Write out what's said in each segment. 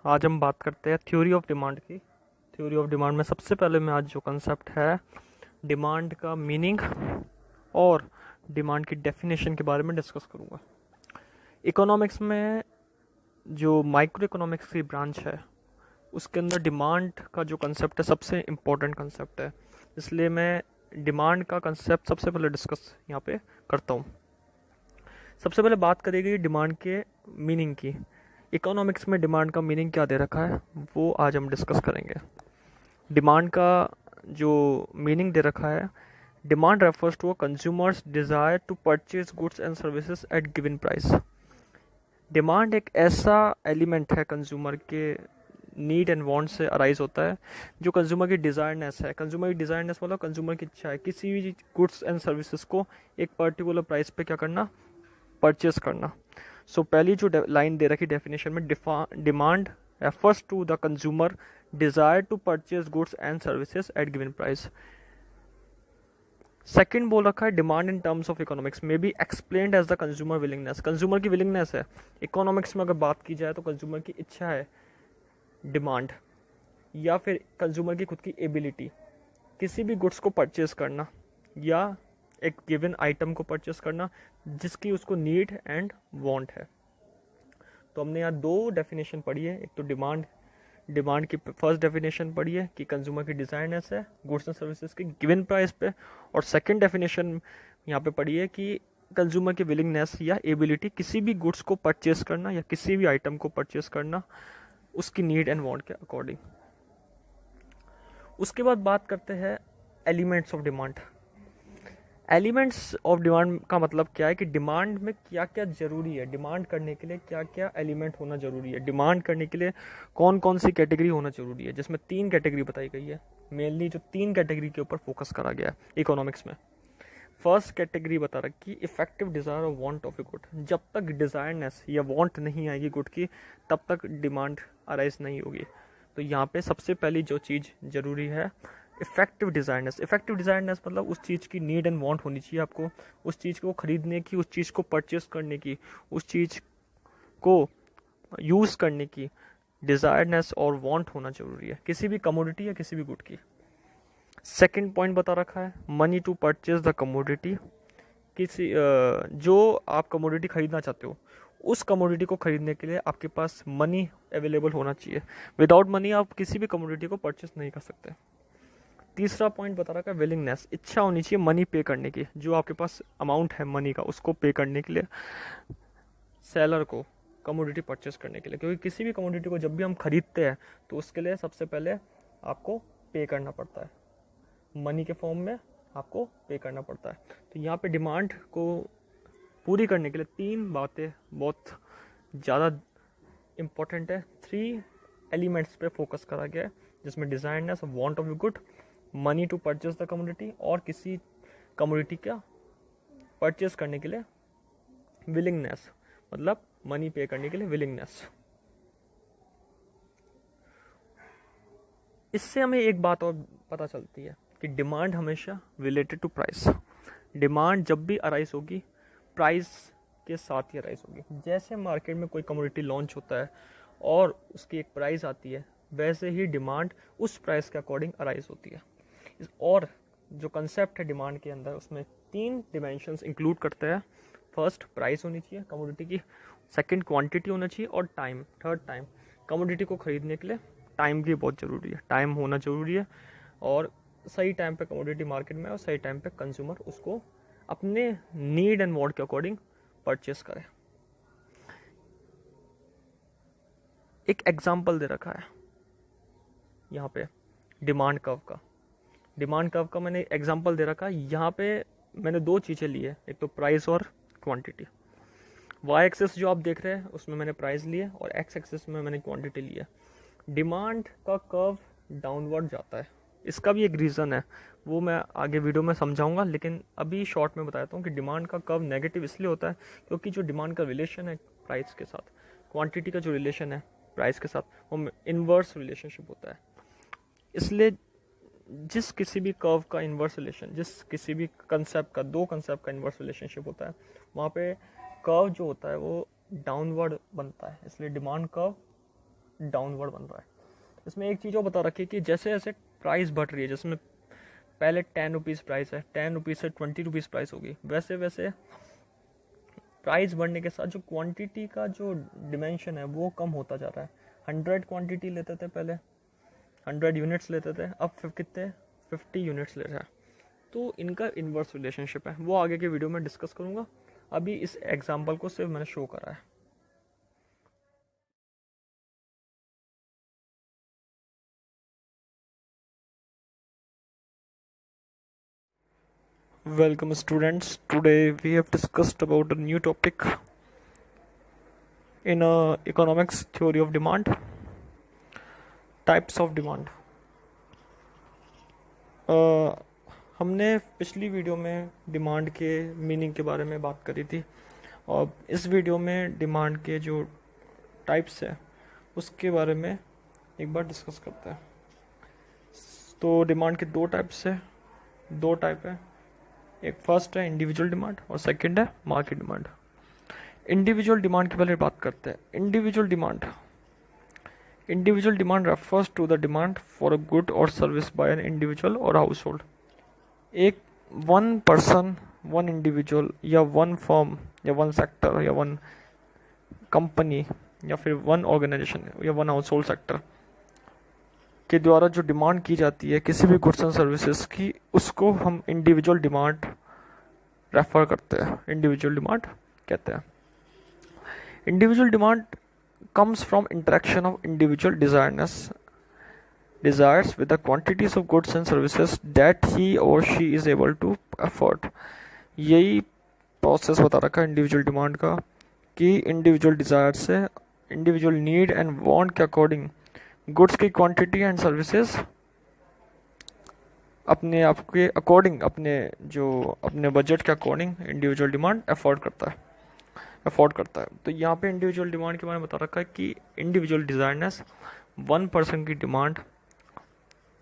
आज हम बात करते हैं थ्योरी ऑफ डिमांड की। थ्योरी ऑफ डिमांड में सबसे पहले मैं आज जो कंसेप्ट है डिमांड का मीनिंग और डिमांड की डेफिनेशन के बारे में डिस्कस करूँगा। इकोनॉमिक्स में जो माइक्रो इकोनॉमिक्स की ब्रांच है उसके अंदर डिमांड का जो कंसेप्ट है सबसे इम्पोर्टेंट कंसेप्ट है, इसलिए मैं डिमांड का कंसेप्ट सबसे पहले डिस्कस यहाँ पे करता हूँ। सबसे पहले बात करेगी डिमांड के मीनिंग की। इकोनॉमिक्स में डिमांड का मीनिंग क्या दे रखा है वो आज हम डिस्कस करेंगे। डिमांड का जो मीनिंग दे रखा है, demand refers to a consumer's desire to purchase goods and services at given price. Demand एक ऐसा एलिमेंट है कंज्यूमर के नीड एंड वांट से अराइज होता है जो कंज्यूमर की डिज़ायरनेस है। कंज्यूमर की डिज़ायरनेस मतलब कंज्यूमर की इच्छा है किसी भी गुड्स एंड सर्विसेज को एक पर्टिकुलर प्राइस पे क्या करना, परचेज करना। सो पहली जो लाइन दे रखी डेफिनेशन में, demand refers to the consumer desire to purchase goods and services at given price. Second बोल रखा है demand in terms of economics में be explained as the consumer willingness. Consumer की विलिंगनेस है इकोनॉमिक्स में, अगर बात की जाए तो कंज्यूमर की इच्छा है डिमांड, या फिर कंज्यूमर की खुद की एबिलिटी किसी भी गुड्स को परचेज करना या एक गिवन आइटम को परचेस करना जिसकी उसको नीड एंड वांट है। तो हमने यहाँ दो डेफिनेशन पढ़ी है। एक तो डिमांड की फर्स्ट डेफिनेशन पढ़ी है कि कंज्यूमर की डिज़ायरनेस है गुड्स एंड सर्विसेज की गिवन प्राइस पे, और सेकंड डेफिनेशन यहाँ पे पढ़ी है कि कंज्यूमर की विलिंगनेस या एबिलिटी किसी भी गुड्स को परचेस करना या किसी भी आइटम को परचेस करना उसकी नीड एंड वांट के अकॉर्डिंग। उसके बाद बात करते हैं elements of demand. Elements of demand का मतलब क्या है कि डिमांड में क्या क्या ज़रूरी है, डिमांड करने के लिए क्या क्या एलिमेंट होना ज़रूरी है, डिमांड करने के लिए कौन कौन सी कैटेगरी होना ज़रूरी है, जिसमें तीन कैटेगरी बताई गई है। मेनली जो तीन कैटेगरी के ऊपर फोकस करा गया है इकोनॉमिक्स में। फर्स्ट कैटेगरी बता रखी इफेक्टिव डिज़ायर और वांट ऑफ ए गुड। जब तक डिज़ायरनेस या वांट नहीं आएगी गुड की तब तक डिमांड अराइज नहीं होगी। तो यहाँ पे सबसे पहली जो चीज़ ज़रूरी है इफेक्टिव डिज़ायरनेस। इफेक्टिव डिज़ायरनेस मतलब उस चीज़ की नीड एंड वांट होनी चाहिए आपको, उस चीज़ को खरीदने की, उस चीज़ को परचेस करने की, उस चीज़ को यूज़ करने की डिज़ायरनेस और वांट होना ज़रूरी है किसी भी कमोडिटी या किसी भी गुड की। सेकंड पॉइंट बता रखा है money to purchase the commodity. किसी जो आप कमोडिटी खरीदना चाहते हो उस कमोडिटी को खरीदने के लिए आपके पास मनी अवेलेबल होना चाहिए। विदाउट मनी आप किसी भी कमोडिटी को परचेस नहीं कर सकते। तीसरा पॉइंट बता रखा है विलिंगनेस। इच्छा होनी चाहिए मनी पे करने की, जो आपके पास अमाउंट है मनी का उसको पे करने के लिए सेलर को कमोडिटी परचेस करने के लिए, क्योंकि किसी भी कमोडिटी को जब भी हम खरीदते हैं तो उसके लिए सबसे पहले आपको पे करना पड़ता है, मनी के फॉर्म में आपको पे करना पड़ता है। तो यहाँ पे डिमांड को पूरी करने के लिए तीन बातें बहुत ज़्यादा इम्पोर्टेंट है। थ्री एलिमेंट्स पे फोकस करा गया है जिसमें desiredness, want of good, money to purchase the commodity और किसी कमोडिटी का परचेज करने के लिए विलिंगनेस, मतलब मनी पे करने के लिए विलिंगनेस। इससे हमें एक बात और पता चलती है कि डिमांड हमेशा रिलेटेड टू प्राइस। डिमांड जब भी अराइज होगी प्राइस के साथ ही अराइज होगी। जैसे मार्केट में कोई कमोडिटी लॉन्च होता है और उसकी एक प्राइस आती है, वैसे ही डिमांड उस प्राइस के अकॉर्डिंग अराइज होती है। और जो कंसेप्ट है डिमांड के अंदर उसमें तीन डिमेंशंस इंक्लूड करते हैं। फर्स्ट प्राइस होनी चाहिए कमोडिटी की, सेकंड क्वांटिटी होना चाहिए, और टाइम, थर्ड टाइम। कमोडिटी को खरीदने के लिए टाइम की बहुत ज़रूरी है, टाइम होना ज़रूरी है, और सही टाइम पे कमोडिटी मार्केट में और सही टाइम पे कंज्यूमर उसको अपने नीड एंड वांट के अकॉर्डिंग परचेस करे। एक एग्जांपल दे रखा है यहाँ पे डिमांड कर्व का। डिमांड कर्व का मैंने एग्जांपल दे रखा है। यहाँ पे मैंने दो चीज़ें ली है, एक तो प्राइस और क्वांटिटी। वाई एक्सेस जो आप देख रहे हैं उसमें मैंने प्राइस लिए और एक्स एक्सेस में मैंने क्वांटिटी ली है। डिमांड का कर्व डाउनवर्ड जाता है, इसका भी एक रीज़न है, वो मैं आगे वीडियो में समझाऊंगा, लेकिन अभी शॉर्ट में बताता हूँ कि डिमांड का कर्व नेगेटिव इसलिए होता है क्योंकि जो डिमांड का रिलेशन है प्राइस के साथ, क्वांटिटी का जो रिलेशन है प्राइस के साथ, वो इन्वर्स रिलेशनशिप होता है। इसलिए जिस किसी भी कर्व का इन्वर्स रिलेशन, जिस किसी भी कंसेप्ट का, दो कंसेप्ट का इन्वर्स रिलेशनशिप होता है, वहाँ पे कर्व जो होता है वो डाउनवर्ड बनता है, इसलिए डिमांड कर्व डाउनवर्ड बन रहा है। इसमें एक चीज़ और बता रखी है कि जैसे जैसे प्राइस बढ़ रही है, जैसे में पहले 10 रुपीज़ प्राइस है, 10 रुपीज़ से 20 रुपीज़ प्राइस होगी, वैसे वैसे प्राइस बढ़ने के साथ जो क्वांटिटी का जो डिमेंशन है वो कम होता जा रहा है। 100 क्वांटिटी लेते थे पहले, 100 यूनिट्स लेते थे, अब कितने 50 यूनिट्स ले रहे हैं। तो इनका इन्वर्स रिलेशनशिप है, वो आगे के वीडियो में डिस्कस करूँगा। अभी इस एग्जांपल को सिर्फ मैंने शो करा है। Welcome students. Today we have discussed about a new topic in economics theory of demand, types of demand. हमने पिछली वीडियो में डिमांड के मीनिंग के बारे में बात करी थी, और इस वीडियो में डिमांड के जो टाइप्स है उसके बारे में एक बार डिस्कस करते हैं। तो डिमांड के दो टाइप है। एक फर्स्ट है इंडिविजुअल डिमांड और सेकंड है मार्केट डिमांड। इंडिविजुअल डिमांड की पहले बात करते हैं। Individual demand refers to the demand for a good or service by an individual or household. एक वन पर्सन, वन इंडिविजुअल या वन फर्म या वन सेक्टर या वन कंपनी या फिर वन ऑर्गेनाइजेशन या वन हाउस होल्ड सेक्टर के द्वारा जो डिमांड की जाती है किसी भी गुड्स एंड सर्विसेज की, उसको हम इंडिविजुअल डिमांड रेफर करते हैं, इंडिविजुअल डिमांड कहते हैं। Individual demand comes from interaction of individual desires with the quantities of goods and services that he or she is able to afford। यही process बता रखा है इंडिविजुअल डिमांड का कि इंडिविजुअल डिज़ायर से, इंडिविजुअल नीड एंड वांट के according goods की quantity and services अपने आप के अकॉर्डिंग, अपने बजट के अकॉर्डिंग इंडिविजुअल डिमांड अफोर्ड करता है। तो यहाँ पे इंडिविजुअल डिमांड के बारे में बता रखा है कि इंडिविजुअल डिज़ायरनेस वन पर्सन की डिमांड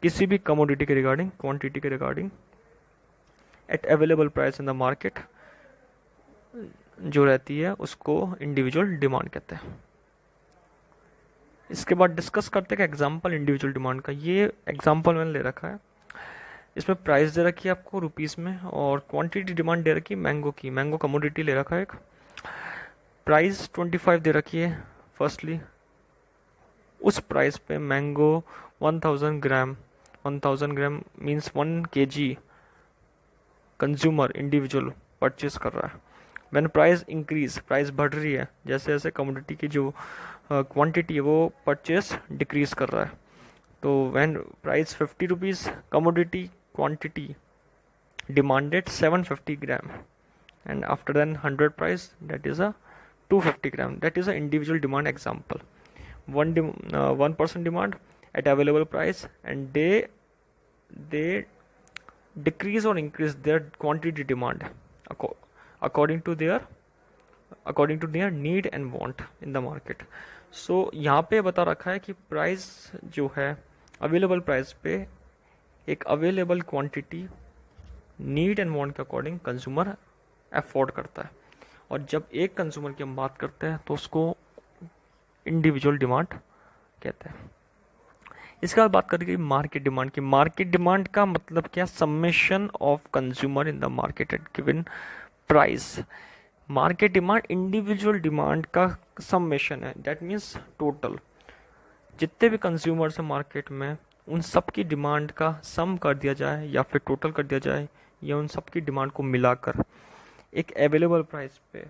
किसी भी कमोडिटी के रिगार्डिंग, क्वांटिटी के regarding at available price in the market जो रहती है उसको इंडिविजुअल डिमांड कहते हैं। इसके बाद डिस्कस करते हैं एग्जाम्पल इंडिविजुअल डिमांड का। ये एग्जाम्पल मैंने ले रखा है, इसमें प्राइस दे रखी है आपको रुपीस में और क्वांटिटी डिमांड दे रखी है मैंगो की। मैंगो कमोडिटी ले रखा है, एक प्राइस 25 दे रखी है फर्स्टली। उस प्राइस पे mango 1000 gram means 1 kg consumer individual purchase कर रहा है। व्हेन प्राइस इंक्रीज, प्राइस बढ़ रही है, जैसे जैसे कमोडिटी की जो क्वांटिटी है वो परचेज डिक्रीज कर रहा है। तो when price 50 rupees, commodity quantity demanded 750 gram and after then 100 price, that is a 250 gram. That is a individual demand example. One person demand at available price and they decrease or increase their quantity demand according to their need and want in the market. So यहाँ पे बता रखा है कि price जो है available price पे एक available quantity need and want के अकॉर्डिंग कंज्यूमर अफोर्ड करता है। और जब एक कंज्यूमर की हम बात करते हैं तो उसको इंडिविजुअल डिमांड कहते हैं। इसके बाद बात करेंगे मार्केट डिमांड की। मार्केट डिमांड का मतलब क्या? Summation of consumer in the market at given price. Market demand individual demand का समेशन है, दैट मीन्स टोटल जितने भी कंज्यूमर्स हैं मार्केट में उन सब की डिमांड का सम कर दिया जाए या फिर टोटल कर दिया जाए या उन सब की डिमांड को मिलाकर एक अवेलेबल प्राइस पे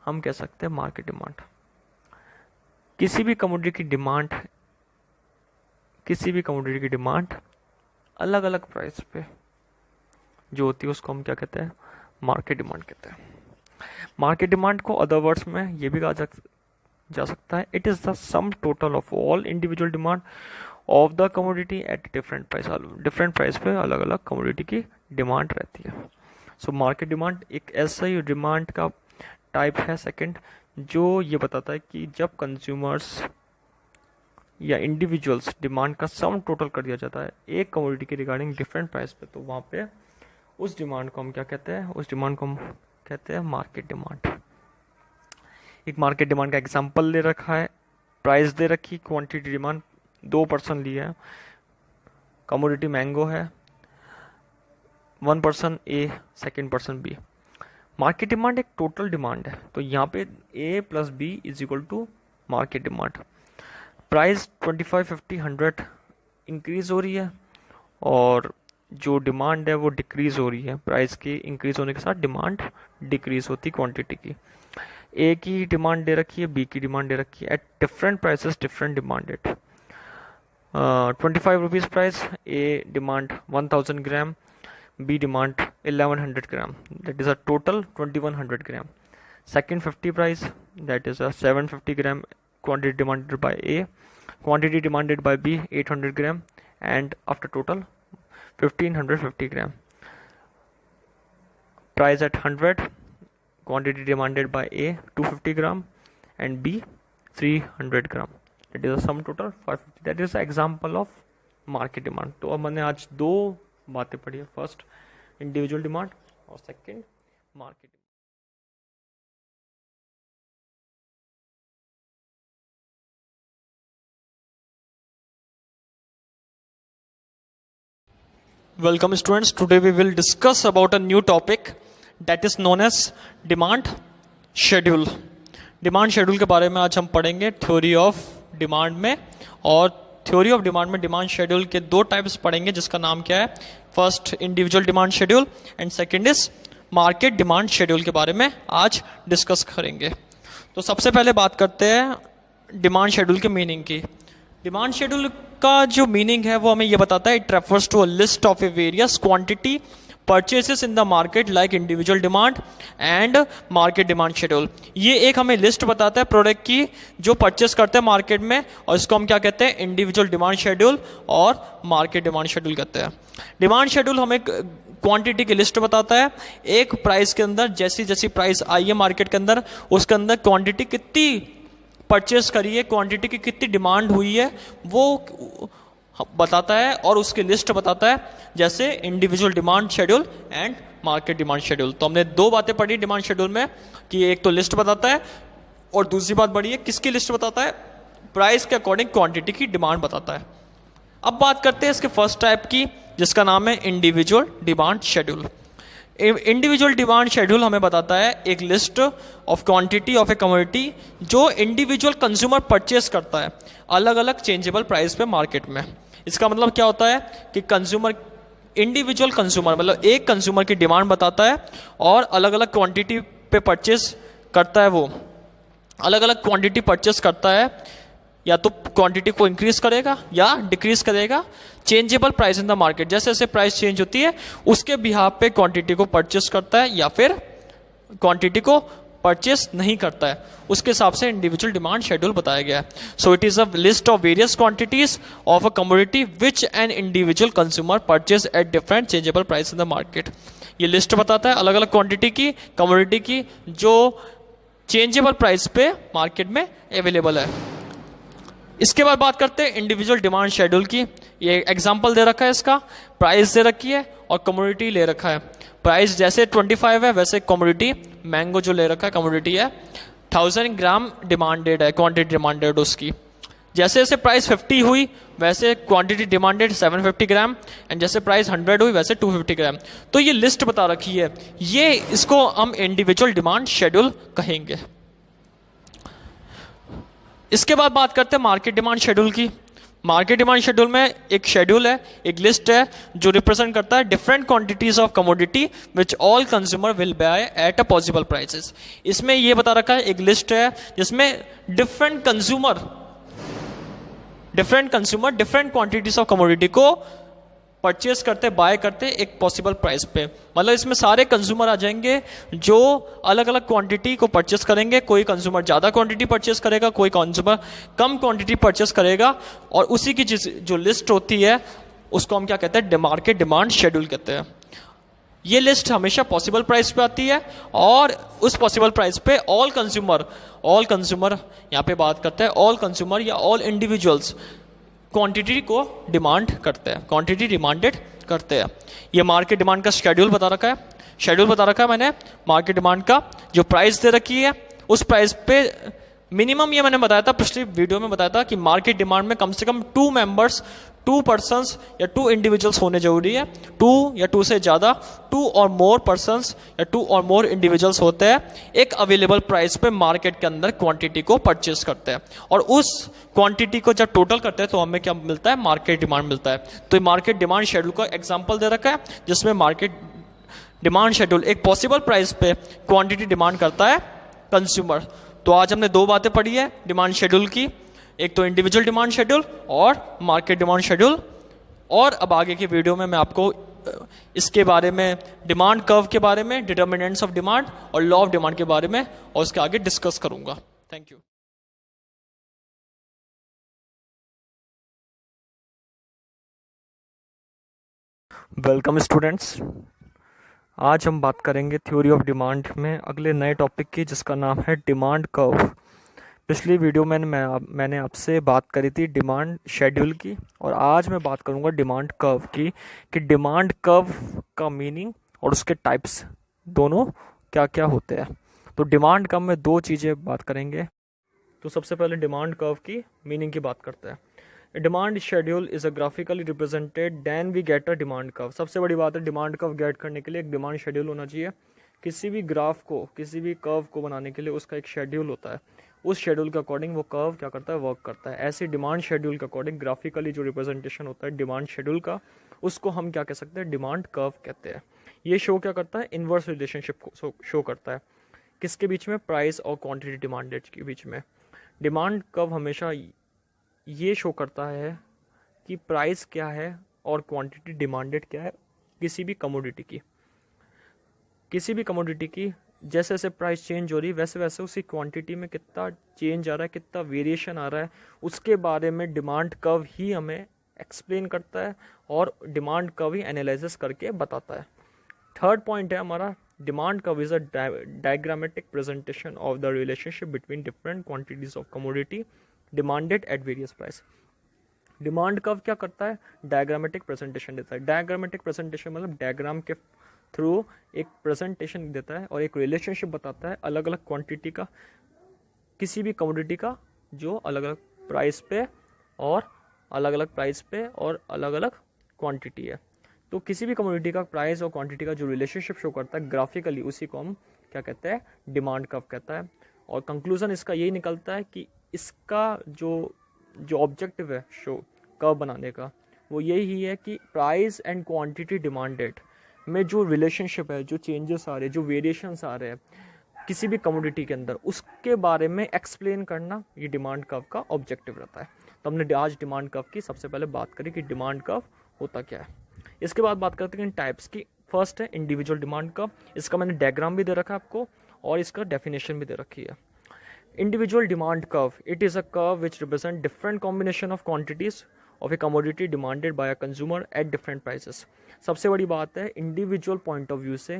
हम कह सकते हैं मार्केट डिमांड। किसी भी कमोडिटी की डिमांड अलग अलग प्राइस पे जो होती है उसको हम क्या कहते हैं? मार्केट डिमांड कहते हैं। मार्केट डिमांड को अदर वर्ड्स में ये भी कहा जा सकता है, it is the sum total of all individual demand of the commodity at different price. Different price पे अलग अलग कमोडिटी की डिमांड रहती है। सो मार्केट डिमांड एक ऐसा ही डिमांड का टाइप है सेकंड, जो ये बताता है कि जब कंज्यूमर्स या इंडिविजुअल्स डिमांड का सम टोटल कर दिया जाता है एक कमोडिटी के रिगार्डिंग डिफरेंट प्राइस पे, तो वहाँ पे उस डिमांड को हम क्या कहते हैं? उस डिमांड को हम कहते हैं मार्केट डिमांड। एक मार्केट डिमांड का एग्जांपल ले रखा है प्राइस दे रखी, क्वांटिटी डिमांड 2% लिया है, कमोडिटी मैंगो है, 1% A, second person B. Market demand एक टोटल डिमांड है, तो यहाँ पे A plus B is equal to market demand. Price 25, 50, 100 increase हो रही है और जो डिमांड है वो डिक्रीज हो रही है। प्राइस की इंक्रीज होने के साथ डिमांड डिक्रीज होती क्वांटिटी की। ए की डिमांड दे रखी है, बी की डिमांड दे रखी है, at different prices different demand at 25 rupees price, A demand 1000 gram, B demand 1100 gram, that is a total 2100 gram. Second 50 price, that is a 750 gram quantity demanded by A, quantity demanded by B 800 gram, and after total 1550 gram. Price at 100, quantity demanded by A 250 gram and B 300 gram. That is a sum total 550. That is an example of market demand. तो अब मैंने आज दो बातें पढ़ी है, first individual demand और second market. Welcome students, today we will discuss about a new topic that is known as demand schedule. Demand schedule के बारे में आज हम पढ़ेंगे थ्योरी ऑफ डिमांड में, और थ्योरी ऑफ डिमांड में डिमांड शेड्यूल के दो टाइप्स पढ़ेंगे जिसका नाम क्या है, first individual demand schedule and second is market demand schedule के बारे में आज डिस्कस करेंगे। तो सबसे पहले बात करते हैं डिमांड शेड्यूल के मीनिंग की। डिमांड शेड्यूल का जो मीनिंग है वो हमें ये बताता है, it refers to a list of a various quantity purchases in the market like individual demand and market demand schedule. ये एक हमें लिस्ट बताता है प्रोडक्ट की जो परचेस करते हैं मार्केट में, और इसको हम क्या कहते हैं, इंडिविजुअल डिमांड शेड्यूल और मार्केट डिमांड शेड्यूल कहते हैं। डिमांड शेड्यूल हमें क्वांटिटी की लिस्ट बताता है, एक प्राइस के अंदर जैसी जैसी प्राइस आई है मार्केट के अंदर उसके अंदर क्वांटिटी कितनी परचेस करी है, क्वांटिटी की कितनी डिमांड हुई है वो बताता है, और उसकी लिस्ट बताता है, जैसे individual demand schedule and market demand schedule. तो हमने दो बातें पढ़ी डिमांड शेड्यूल में कि एक तो लिस्ट बताता है और दूसरी बात बड़ी है किसकी लिस्ट बताता है, प्राइस के अकॉर्डिंग क्वांटिटी की डिमांड बताता है। अब बात करते हैं इसके फर्स्ट टाइप की जिसका नाम है individual demand schedule. Individual demand schedule हमें बताता है एक list of quantity of a commodity जो इंडिविजुअल कंज्यूमर परचेस करता है अलग अलग चेंजेबल प्राइस पे मार्केट में। इसका मतलब क्या होता है कि कंज्यूमर, इंडिविजुअल कंज्यूमर मतलब एक कंज्यूमर की डिमांड बताता है और अलग अलग क्वांटिटी पे परचेस करता है, वो अलग अलग क्वांटिटी परचेस करता है, या तो क्वांटिटी को इंक्रीज करेगा या डिक्रीज करेगा changeable price in the market. जैसे जैसे प्राइस चेंज होती है उसके बिहाफ पे क्वांटिटी को परचेस करता है या फिर क्वांटिटी को परचेस नहीं करता है, उसके हिसाब से इंडिविजुअल डिमांड शेड्यूल बताया गया है। So it is a list of various quantities of a commodity which an individual consumer purchase at different changeable price in the market. ये लिस्ट बताता है अलग अलग क्वांटिटी की, कमोडिटी की जो चेंजेबल प्राइस पे मार्केट में अवेलेबल है। इसके बाद बात करते हैं इंडिविजुअल डिमांड शेड्यूल की। ये एग्जांपल दे रखा है, इसका प्राइस दे रखी है और कमोडिटी ले रखा है। प्राइस जैसे 25 है वैसे कमोडिटी मैंगो जो ले रखा है कमोडिटी है 1000 ग्राम डिमांडेड है, क्वांटिटी डिमांडेड उसकी। जैसे जैसे प्राइस 50 हुई वैसे क्वांटिटी डिमांडेड 750 ग्राम, एंड जैसे प्राइस 100 हुई वैसे 250 ग्राम। तो ये लिस्ट बता रखी है, ये इसको हम इंडिविजुअल डिमांड शेड्यूल कहेंगे। इसके बाद बात करते हैं मार्केट डिमांड शेड्यूल की। मार्केट डिमांड शेड्यूल में एक शेड्यूल है, एक लिस्ट है जो रिप्रेजेंट करता है different quantities of commodity which all consumer will by at a possible prices. इसमें ये बता रखा है एक लिस्ट है जिसमें different consumer different quantities of commodity को परचेस करते, बाय करते एक पॉसिबल प्राइस पे। मतलब इसमें सारे कंज्यूमर आ जाएंगे जो अलग अलग क्वांटिटी को परचेस करेंगे। कोई कंज्यूमर ज़्यादा क्वांटिटी परचेस करेगा, कोई कंज्यूमर कम क्वांटिटी परचेस करेगा, और उसी की जो लिस्ट होती है उसको हम क्या कहते हैं, मार्केट डिमांड शेड्यूल कहते हैं। ये लिस्ट हमेशा पॉसिबल प्राइस पे आती है, और उस पॉसिबल प्राइस पे ऑल कंज्यूमर यहाँ पे बात करते हैं, ऑल कंज्यूमर या ऑल इंडिविजुअल्स क्वांटिटी को डिमांड करते हैं, क्वांटिटी डिमांडेड करते हैं। ये मार्केट डिमांड का शेड्यूल बता रखा है, मैंने मार्केट डिमांड का। जो प्राइस दे रखी है उस प्राइस पे मिनिमम ये मैंने बताया था, पिछली वीडियो में बताया था कि मार्केट डिमांड में कम से कम 2 पर्सन्स या 2 इंडिविजुअल्स होने जरूरी है। 2 या 2 से ज़्यादा, 2 और मोर पर्सन्स या 2 और मोर इंडिविजुअल्स होते हैं, एक अवेलेबल प्राइस पे मार्केट के अंदर क्वांटिटी को परचेस करते हैं, और उस क्वांटिटी को जब टोटल करते हैं तो हमें क्या मिलता है, मार्केट डिमांड मिलता है। तो मार्केट डिमांड शेड्यूल का एग्जाम्पल दे रखा है, जिसमें मार्केट डिमांड शेड्यूल एक पॉसिबल प्राइस पे क्वांटिटी डिमांड करता है कंज्यूमर। तो आज हमने 2 बातें पढ़ी है डिमांड शेड्यूल की, एक तो इंडिविजुअल डिमांड शेड्यूल और मार्केट डिमांड शेड्यूल। और अब आगे की वीडियो में मैं आपको इसके बारे में, डिमांड कर्व के बारे में, डिटर्मिनेंट्स ऑफ डिमांड और लॉ ऑफ डिमांड के बारे में और उसके आगे डिस्कस करूंगा। Thank you. वेलकम स्टूडेंट्स, आज हम बात करेंगे थ्योरी ऑफ डिमांड में अगले नए टॉपिक की, जिसका नाम है डिमांड कर्व। पिछली वीडियो में मैंने आपसे बात करी थी डिमांड शेड्यूल की, और आज मैं बात करूंगा डिमांड कर्व की, कि डिमांड कर्व का मीनिंग और उसके टाइप्स दोनों क्या क्या होते हैं। तो डिमांड कर्व में 2 चीज़ें बात करेंगे। तो सबसे पहले डिमांड कर्व की मीनिंग की बात करते हैं। Demand schedule is a graphically represented then we get a demand curve. सबसे बड़ी बात है, डिमांड कर्व गेट करने के लिए एक डिमांड शेड्यूल होना चाहिए। किसी भी ग्राफ को, किसी भी कर्व को बनाने के लिए उसका एक शेड्यूल होता है, उस शेड्यूल के अकॉर्डिंग वो कर्व क्या करता है, वर्क करता है। ऐसे डिमांड शेड्यूल के अकॉर्डिंग ग्राफिकली जो रिप्रेजेंटेशन होता है डिमांड शेड्यूल का, उसको हम क्या कह सकते हैं, डिमांड कर्व कहते हैं। ये शो क्या करता है, इनवर्स रिलेशनशिप को शो करता है, किसके बीच में, प्राइस और क्वांटिटी डिमांडेड के बीच में। डिमांड कर्व हमेशा ये शो करता है कि प्राइस क्या है और क्वांटिटी डिमांडेड क्या है किसी भी कमोडिटी की। किसी भी कमोडिटी की जैसे जैसे प्राइस चेंज हो रही है, वैसे वैसे उसी क्वांटिटी में कितना चेंज आ रहा है, कितना वेरिएशन आ रहा है, उसके बारे में डिमांड कर्व ही हमें एक्सप्लेन करता है और डिमांड कर्व ही एनालिसिस करके बताता है। थर्ड पॉइंट है हमारा, demand curve is a diagrammatic presentation of the relationship between different quantities of commodity demanded at various price. Demand curve क्या करता है, डायग्रामेटिक प्रेजेंटेशन देता है। डायग्रामेटिक प्रेजेंटेशन मतलब डायग्राम के थ्रू एक प्रेजेंटेशन देता है और एक रिलेशनशिप बताता है अलग अलग क्वांटिटी का, किसी भी कमोडिटी का, जो अलग अलग प्राइस पे और अलग अलग प्राइस पे और अलग अलग क्वांटिटी है। तो किसी भी कमोडिटी का प्राइस और क्वांटिटी का जो रिलेशनशिप शो करता है ग्राफिकली, उसी को हम क्या कहते हैं, डिमांड कर्व कहता है। और कंक्लूजन इसका यही निकलता है कि इसका जो ऑब्जेक्टिव है शो कर्व बनाने का, वो यही है कि प्राइस एंड क्वांटिटी डिमांडेड में जो रिलेशनशिप है, जो चेंजेस आ रहे हैं, जो वेरिएशंस आ रहे हैं किसी भी कमोडिटी के अंदर, उसके बारे में एक्सप्लेन करना ये डिमांड कर्व का ऑब्जेक्टिव रहता है। तो हमने आज डिमांड कर्व की सबसे पहले बात करी कि डिमांड कर्व होता क्या है। इसके बाद बात करते हैं इन टाइप्स की। फर्स्ट है इंडिविजुअल डिमांड कर्व। इसका मैंने डायग्राम भी दे रखा है आपको और इसका डेफिनेशन भी दे रखी है। Individual demand curve, it is a curve which represents different combination of quantities of a commodity demanded by a consumer at different prices. सबसे बड़ी बात है, इंडिविजुअल पॉइंट ऑफ व्यू से,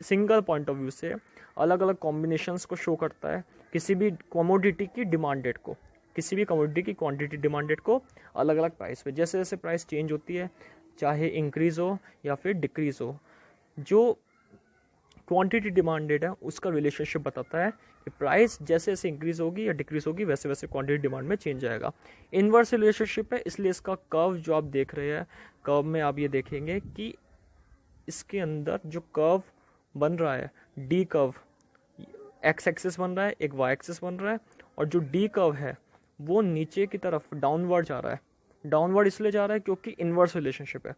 सिंगल पॉइंट ऑफ व्यू से अलग अलग combinations को show करता है किसी भी कमोडिटी की डिमांडेड को, किसी भी कमोडिटी की क्वांटिटी डिमांडेड को अलग अलग प्राइस पे। जैसे जैसे प्राइस चेंज होती है, चाहे इंक्रीज हो या फिर डिक्रीज हो, जो क्वांटिटी डिमांडेड है उसका रिलेशनशिप बताता है कि प्राइस जैसे जैसे इंक्रीज होगी या डिक्रीज होगी, वैसे वैसे क्वांटिटी डिमांड में चेंज आएगा। इनवर्स रिलेशनशिप है, इसलिए इसका कर्व जो आप देख रहे हैं, कर्व में आप ये देखेंगे कि इसके अंदर जो कर्व बन रहा है, डी कर्व, एक्स एक्सिस बन रहा है, एक वाई एक्सिस बन रहा है, और जो डी कर्व है वो नीचे की तरफ डाउनवर्ड जा रहा है। डाउनवर्ड इसलिए जा रहा है क्योंकि इनवर्स रिलेशनशिप है।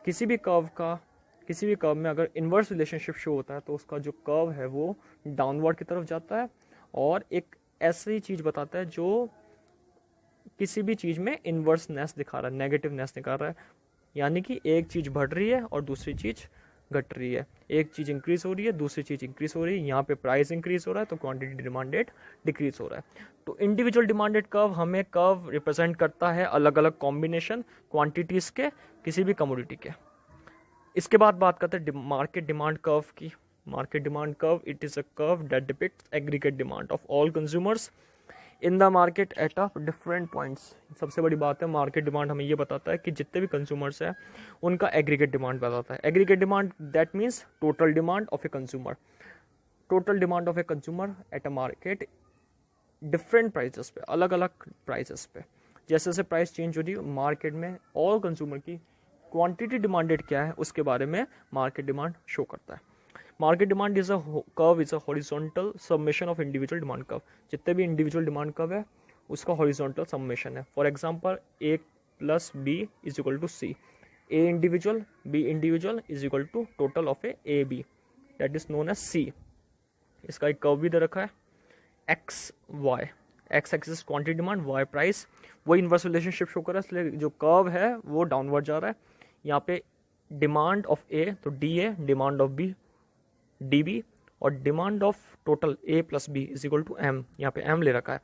किसी भी कर्व में अगर इनवर्स रिलेशनशिप शो होता है तो उसका जो कर्व है वो डाउनवर्ड की तरफ जाता है, और एक ऐसी चीज़ बताता है जो किसी भी चीज़ में इनवर्सनेस दिखा रहा है, नेगेटिवनेस दिखा रहा है, यानी कि एक चीज़ बढ़ रही है और दूसरी चीज़ घट रही है, एक चीज़ इंक्रीज हो रही है, दूसरी चीज़ इंक्रीज हो रही है। यहाँ पे प्राइस इंक्रीज हो रहा है तो क्वांटिटी डिमांडेड डिक्रीज हो रहा है। तो इंडिविजुअल डिमांडेड कर्व हमें कर्व रिप्रेजेंट करता है अलग अलग कॉम्बिनेशन क्वांटिटीज़ के किसी भी कमोडिटी के। इसके बाद बात करते हैं मार्केट डिमांड कर्व की। Market demand curve, it is a curve that depicts aggregate demand of all consumers in the market at a different points. सबसे बड़ी बात है, मार्केट डिमांड हमें ये बताता है कि जितने भी कंज्यूमर्स हैं उनका एग्रीगेट डिमांड बताता है। Aggregate demand that means total demand of a consumer, total demand of a consumer at a market different prices पे, अलग अलग प्राइसेस पे। जैसे जैसे प्राइस चेंज हो रही है मार्केट में, और कंज्यूमर की क्वांटिटी डिमांडेड क्या है उसके बारे में मार्केट डिमांड शो करता है। Market demand is a curve, is a horizontal submission of individual demand curve. जितने भी इंडिविजुअल डिमांड कर्व है उसका हॉरिजॉन्टल सबमिशन है। For example A plus B is equal to C, A individual B individual is equal to total of A B, that is known as C. इसका एक कर्व भी दे रखा है X Y, X axis quantity demand, Y price. वो inverse relationship show कर रहा है, इसलिए जो कर्व है वो डाउनवर्ड जा रहा है। यहाँ पे डिमांड ऑफ ए तो D A, demand of B D B, और demand of total A plus B is equal to M, यहाँ पे एम ले रखा है।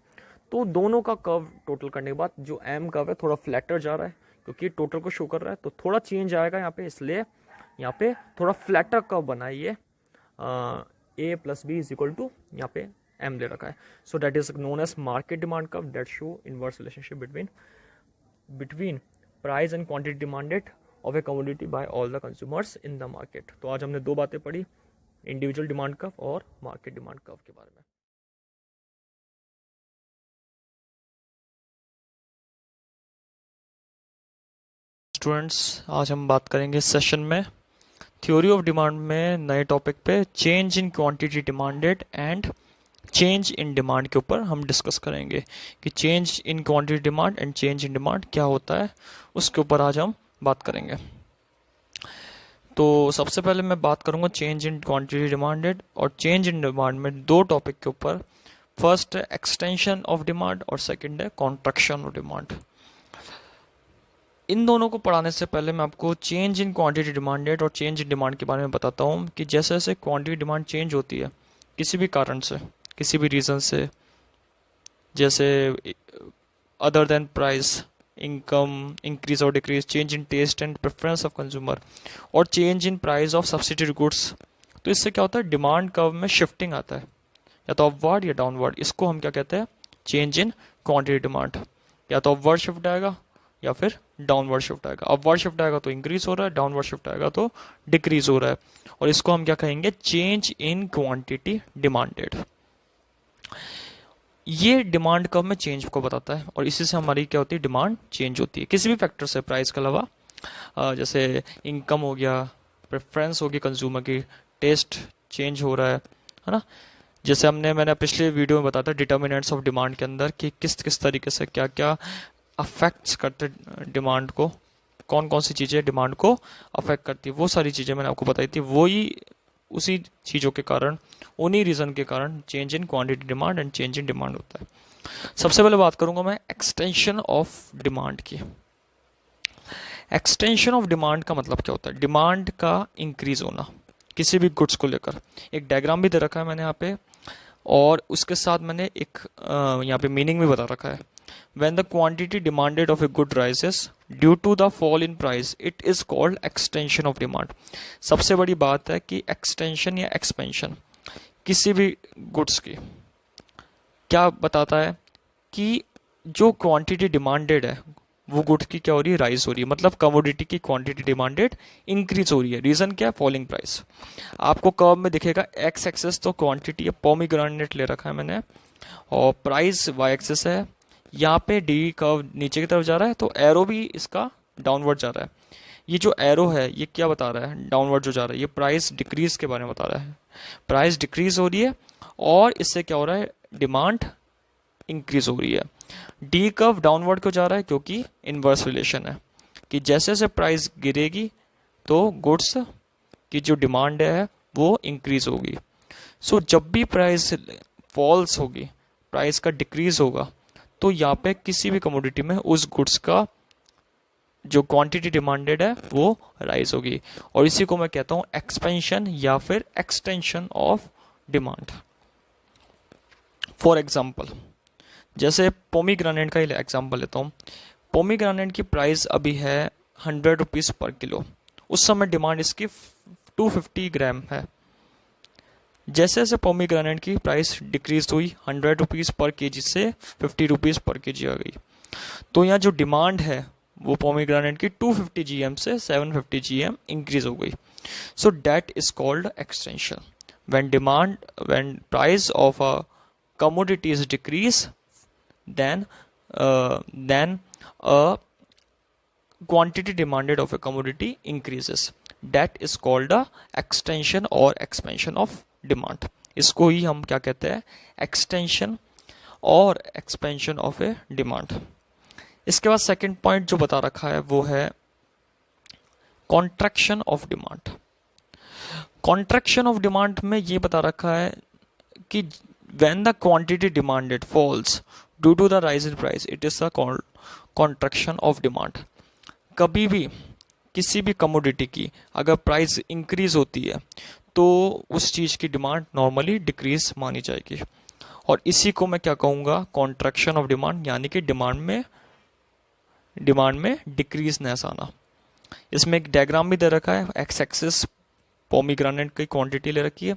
तो दोनों का कर्व टोटल करने के बाद जो एम कर्व है थोड़ा फ्लैटर जा रहा है क्योंकि टोटल को शो कर रहा है, तो थोड़ा चेंज आएगा यहाँ पे, इसलिए यहाँ पे थोड़ा फ्लैटर कर्व बना है ये A plus B is equal to यहाँ पे एम ले रखा है। So that is known as market demand curve that show inverse relationship between price and quantity demanded of a commodity by all the consumers in the market. तो आज हमने दो बातें पढ़ी, इंडिविजुअल डिमांड कर्व और मार्केट डिमांड कर्व के बारे में। स्टूडेंट्स, आज हम बात करेंगे सेशन में थ्योरी ऑफ डिमांड में नए टॉपिक पे change in quantity demanded and change in demand के ऊपर हम डिस्कस करेंगे कि change in quantity demand and change in demand क्या होता है, उसके ऊपर आज हम बात करेंगे। तो सबसे पहले मैं बात करूंगा चेंज इन क्वांटिटी डिमांडेड और चेंज इन डिमांड में दो टॉपिक के ऊपर। फर्स्ट है एक्सटेंशन ऑफ डिमांड और सेकंड है कॉन्ट्रैक्शन ऑफ डिमांड। इन दोनों को पढ़ाने से पहले मैं आपको चेंज इन क्वांटिटी डिमांडेड और चेंज इन डिमांड के बारे में बताता हूँ कि जैसे जैसे क्वांटिटी डिमांड चेंज होती है किसी भी कारण से, किसी भी रीज़न से, जैसे other than price, income increase और decrease, change in taste and preference of consumer, और change in price of substitute goods, तो इससे क्या होता है डिमांड कर्व में शिफ्टिंग आता है, या तो अपवर्ड या डाउनवर्ड। इसको हम क्या कहते हैं, चेंज इन क्वांटिटी डिमांड। या तो अपवर्ड शिफ्ट आएगा या फिर डाउनवर्ड शिफ्ट आएगा। अपवर्ड शिफ्ट आएगा तो इंक्रीज हो रहा है, डाउनवर्ड शिफ्ट आएगा तो डिक्रीज हो रहा है, और इसको हम क्या कहेंगे, चेंज इन क्वांटिटी डिमांडेड। ये डिमांड कर्व में चेंज को बताता है और इसी से हमारी क्या होती है, डिमांड चेंज होती है किसी भी फैक्टर से, प्राइस के अलावा। जैसे इनकम हो गया, प्रेफरेंस होगी कंज्यूमर की, टेस्ट चेंज हो रहा है ना। जैसे मैंने पिछले वीडियो में बताया था डिटर्मिनेंट्स ऑफ डिमांड के अंदर कि किस किस तरीके से क्या क्या अफेक्ट्स करते डिमांड को, कौन कौन सी चीज़ें डिमांड को अफेक्ट करती है, वो सारी चीज़ें मैंने आपको बताई थी। वही उसी चीज़ों के कारण, उन्हीं रीज़न के कारण change in quantity demand and change in demand होता है। सबसे पहले बात करूंगा मैं एक्सटेंशन ऑफ डिमांड की। एक्सटेंशन ऑफ डिमांड का मतलब क्या होता है, डिमांड का इंक्रीज होना किसी भी गुड्स को लेकर। एक डायग्राम भी दे रखा है मैंने यहाँ पे, और उसके साथ मैंने एक यहाँ पे मीनिंग भी बता रखा है। When the quantity demanded of a good rises due to the fall in price, it is called extension of demand. सबसे बड़ी बात है कि extension या expansion किसी भी goods की क्या बताता है कि जो quantity demanded है वो गुड्स की क्या हो रही है, राइज हो रही है, मतलब कमोडिटी की क्वांटिटी डिमांडेड इंक्रीज हो रही है। रीजन क्या है, फॉलिंग प्राइस। आपको कर्व में दिखेगा एक्स एक्सेस तो क्वांटिटी है, पोमीग्रेनेट ले रखा है मैंने, और प्राइस वाई एक्सेस है। यहाँ पे डी कर्व नीचे की तरफ जा रहा है तो एरो भी इसका डाउनवर्ड जा रहा है। ये जो एरो है ये क्या बता रहा है, डाउनवर्ड जो जा रहा है, ये प्राइस डिक्रीज के बारे में बता रहा है। प्राइस डिक्रीज हो रही है और इससे क्या हो रहा है, डिमांड इंक्रीज हो रही है। डी कर्व डाउनवर्ड क्यों जा रहा है, क्योंकि इनवर्स रिलेशन है कि जैसे जैसे प्राइस गिरेगी तो गुड्स की जो डिमांड है वो इंक्रीज होगी। सो जब भी प्राइस फॉल्स होगी, प्राइस का डिक्रीज होगा, तो यहाँ पे किसी भी कमोडिटी में उस गुड्स का जो क्वांटिटी डिमांडेड है वो राइज होगी, और इसी को मैं कहता हूँ एक्सपेंशन या फिर extension of demand. For example, जैसे पोमीग्रेनेट का एग्जाम्पल लेता हूँ। पोमीग्रेनेट की प्राइस अभी है 100 रुपीज़ पर किलो, उस समय डिमांड इसकी 250 ग्राम है। जैसे जैसे पोमीग्रेनेट की प्राइस डिक्रीज हुई 100 रुपीज़ पर केजी से 50 रुपीज़ पर केजी आ गई, तो यहाँ जो डिमांड है वो पोमीग्रेनेट की 250 GM से 750 GM इंक्रीज हो गई। So that is called extension. When price of a commodities decrease, then a quantity demanded of a commodity increases. That is called a extension or expansion of demand. इसको ही हम क्या कहते हैं, extension और expansion of A demand. इसके बाद second point जो बता रखा है वो है contraction of demand. Contraction of demand में ये बता रखा है कि when the quantity demanded falls due to the rise in price, it is the contraction of demand. कभी भी किसी भी कमोडिटी की अगर प्राइस इंक्रीज होती है तो उस चीज की डिमांड नॉर्मली डिक्रीज मानी जाएगी, और इसी को मैं क्या कहूँगा, कॉन्ट्रैक्शन ऑफ डिमांड, यानी कि डिमांड में डिक्रीजनेस आना। इसमें एक डायग्राम भी दे रखा है, एक्स एक्सिस पोमीग्रेनेट की क्वांटिटी ले रखी है,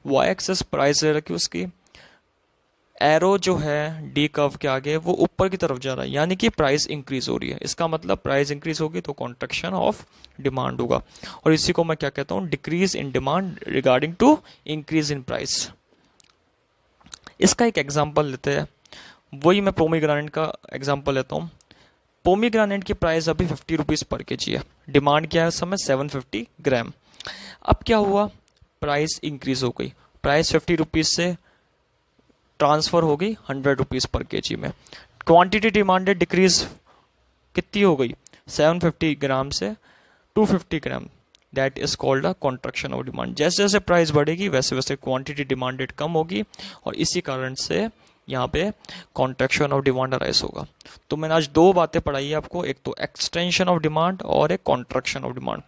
वाई एक्सिस प्राइस ले रखी है उसकी, एरो जो है डी कर्व के आगे वो ऊपर की तरफ जा रहा है, यानी कि प्राइस इंक्रीज हो रही है। इसका मतलब प्राइस इंक्रीज होगी तो कॉन्ट्रैक्शन ऑफ डिमांड होगा, और इसी को मैं क्या कहता हूँ, decrease in demand regarding to increase in price. इसका एक एग्जांपल लेते हैं, वही मैं पोमीग्रेनेट का एग्जांपल लेता हूँ। पोमीग्रेनेट की प्राइस अभी 50 रुपीज़ पर केजी है, डिमांड क्या है उस समय 750 ग्राम। अब क्या हुआ, प्राइस इंक्रीज हो गई, प्राइस 50 रुपीज़ से ट्रांसफर हो गई 100 रुपीज़ पर केजी में। क्वांटिटी डिमांडेड डिक्रीज कितनी हो गई, 750 ग्राम से 250 gram. That is called a contraction of demand. जैसे जैसे प्राइस बढ़ेगी वैसे वैसे क्वांटिटी डिमांडेड कम होगी, और इसी कारण से यहाँ पे कॉन्ट्रैक्शन ऑफ डिमांड अराइज होगा। तो मैंने आज दो बातें पढ़ाई है आपको, एक तो एक्सटेंशन ऑफ डिमांड और एक कॉन्ट्रैक्शन ऑफ डिमांड,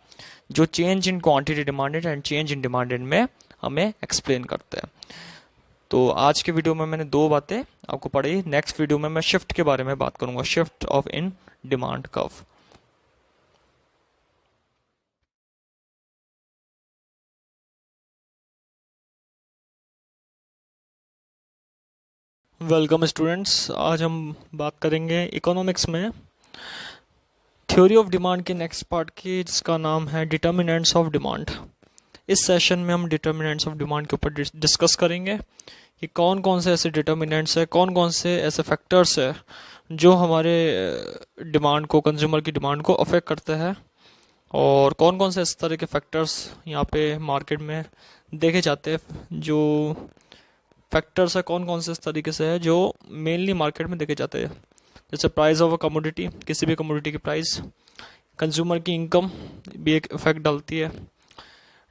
जो change in quantity demanded and change in demanded में हमें एक्सप्लेन करते हैं। तो आज के वीडियो में मैंने दो बातें आपको पढ़ी। नेक्स्ट वीडियो में मैं शिफ्ट के बारे में बात करूंगा, shift of in demand curve. Welcome students, आज हम बात करेंगे इकोनॉमिक्स में थ्योरी ऑफ डिमांड के नेक्स्ट पार्ट की, जिसका नाम है डिटर्मिनेंट्स ऑफ डिमांड। इस सेशन में हम डिटर्मिनेंट्स ऑफ डिमांड के ऊपर डिस्कस करेंगे कि कौन कौन से ऐसे डिटर्मिनेंट्स है, कौन कौन से ऐसे फैक्टर्स है जो हमारे डिमांड को, कंज्यूमर की डिमांड को अफेक्ट करते हैं, और कौन कौन से इस तरह के फैक्टर्स यहाँ पे मार्केट में देखे जाते हैं। जो फैक्टर्स है कौन कौन से इस तरीके से है जो मेनली मार्केट में देखे जाते हैं, जैसे प्राइस ऑफ अ कमोडिटी, किसी भी कमोडिटी की प्राइस, कंज्यूमर की इनकम भी एक इफेक्ट डालती है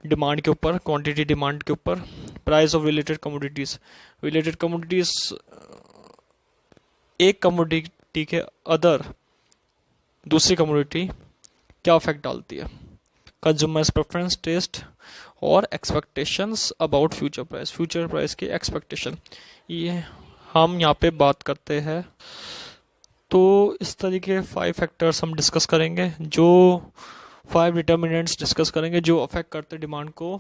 डिमांड के ऊपर, क्वांटिटी डिमांड के ऊपर, प्राइस ऑफ रिलेटेड कमोडिटीज, एक कमोडिटी के अदर दूसरी कमोडिटी क्या इफेक्ट डालती है, कंज्यूमर्स प्रेफरेंस, टेस्ट और एक्सपेक्टेशंस अबाउट फ्यूचर प्राइस की एक्सपेक्टेशन, ये हम यहाँ पे बात करते हैं। तो इस तरीके 5 फैक्टर्स हम डिस्कस करेंगे, जो 5 डिटर्मिनेंट्स डिस्कस करेंगे जो अफेक्ट करते हैं डिमांड को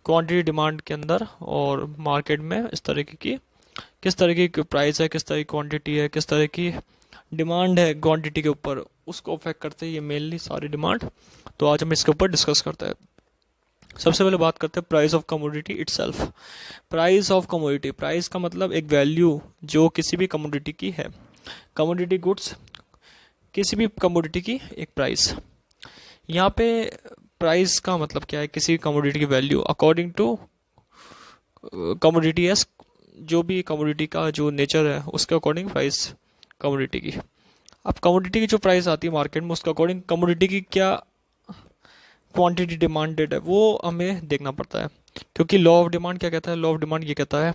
क्वांटिटी डिमांड के अंदर और मार्केट में। इस तरीके की किस तरह की प्राइस है, किस तरह की क्वांटिटी है, किस तरह की डिमांड है क्वांटिटी के ऊपर, उसको अफेक्ट करते हैं ये मेनली सारी डिमांड। तो आज हम इसके ऊपर डिस्कस करते हैं। सबसे पहले बात करते हैं price of commodity itself. Price of commodity, price का मतलब एक वैल्यू जो किसी भी कमोडिटी की है, कमोडिटी गुड्स, किसी भी कमोडिटी की एक प्राइस। यहाँ पे प्राइस का मतलब क्या है, किसी कमोडिटी की value according to commodities, जो भी कमोडिटी का जो नेचर है उसके अकॉर्डिंग प्राइस कमोडिटी की। अब कमोडिटी की जो प्राइस आती है मार्केट में, उसके अकॉर्डिंग कमोडिटी की क्या क्वांटिटी डिमांडेड है वो हमें देखना पड़ता है, क्योंकि लॉ ऑफ डिमांड क्या कहता है, लॉ ऑफ डिमांड ये कहता है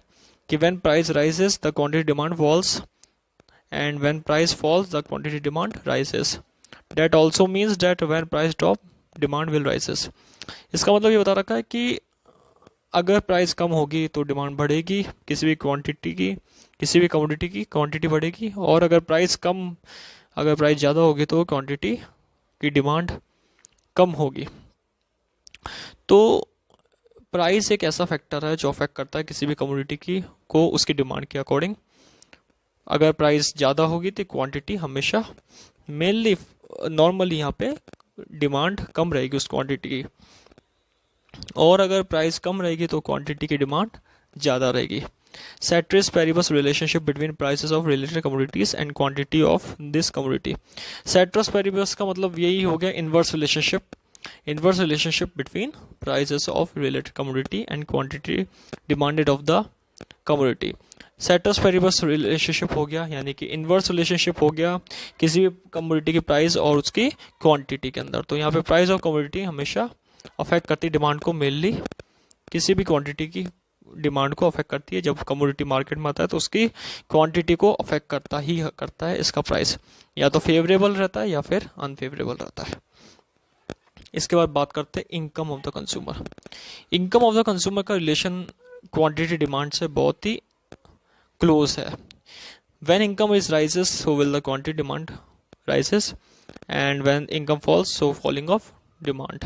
कि when price rises the quantity demand falls, and when price falls the quantity demand rises. That also means that when price drop demand will rises. इसका मतलब ये बता रखा है कि अगर प्राइस कम होगी तो डिमांड बढ़ेगी, किसी भी क्वांटिटी की, किसी भी कमोडिटी की क्वांटिटी बढ़ेगी, और अगर प्राइस ज़्यादा होगी तो क्वांटिटी की डिमांड कम होगी। तो प्राइस एक ऐसा फैक्टर है जो अफेक्ट करता है किसी भी कमोडिटी की को उसकी डिमांड के अकॉर्डिंग। अगर प्राइस ज़्यादा होगी तो क्वांटिटी हमेशा मेनली नॉर्मली यहाँ पे डिमांड कम रहेगी उस क्वांटिटी की, और अगर प्राइस कम रहेगी तो क्वांटिटी की डिमांड ज़्यादा रहेगी। ceteris paribus relationship between prices of related commodities and quantity of this commodity. ceteris paribus का मतलब यही हो गया inverse relationship between prices of related commodity and quantity demanded of the commodity. Sets Paribas relationship हो गया, यानी कि inverse relationship हो गया किसी भी कमोडिटी की प्राइस और उसकी क्वांटिटी के अंदर। तो यहाँ पे प्राइस ऑफ कमोडिटी हमेशा अफेक्ट करती है डिमांड को, मेनली किसी भी क्वांटिटी की डिमांड को अफेक्ट करती है। जब कमोडिटी मार्केट में आता है तो उसकी क्वांटिटी को अफेक्ट करता है इसका प्राइस, या तो फेवरेबल रहता है या फिर अनफेवरेबल रहता है। इसके बाद बात करते हैं income of the consumer. Income of the consumer का रिलेशन क्वांटिटी डिमांड से बहुत ही क्लोज है। When income is rises so will the quantity demand rises, and when income falls so falling of demand.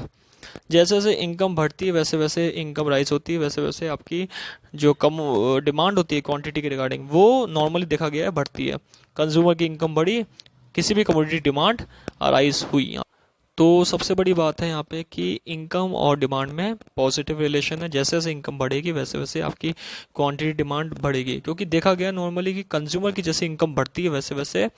जैसे जैसे इनकम बढ़ती है वैसे वैसे इनकम राइज होती है, वैसे वैसे आपकी जो कम डिमांड होती है क्वांटिटी के रिगार्डिंग वो नॉर्मली देखा गया है बढ़ती है। कंज्यूमर की इनकम बढ़ी, किसी भी कमोडिटी डिमांड राइज हुई। तो सबसे बड़ी बात है यहाँ पे कि इनकम और डिमांड में पॉजिटिव रिलेशन है। जैसे जैसे इनकम बढ़ेगी वैसे वैसे आपकी क्वांटिटी डिमांड बढ़ेगी, क्योंकि देखा गया नॉर्मली कि कंज्यूमर की जैसे इनकम बढ़ती है वैसे वैसे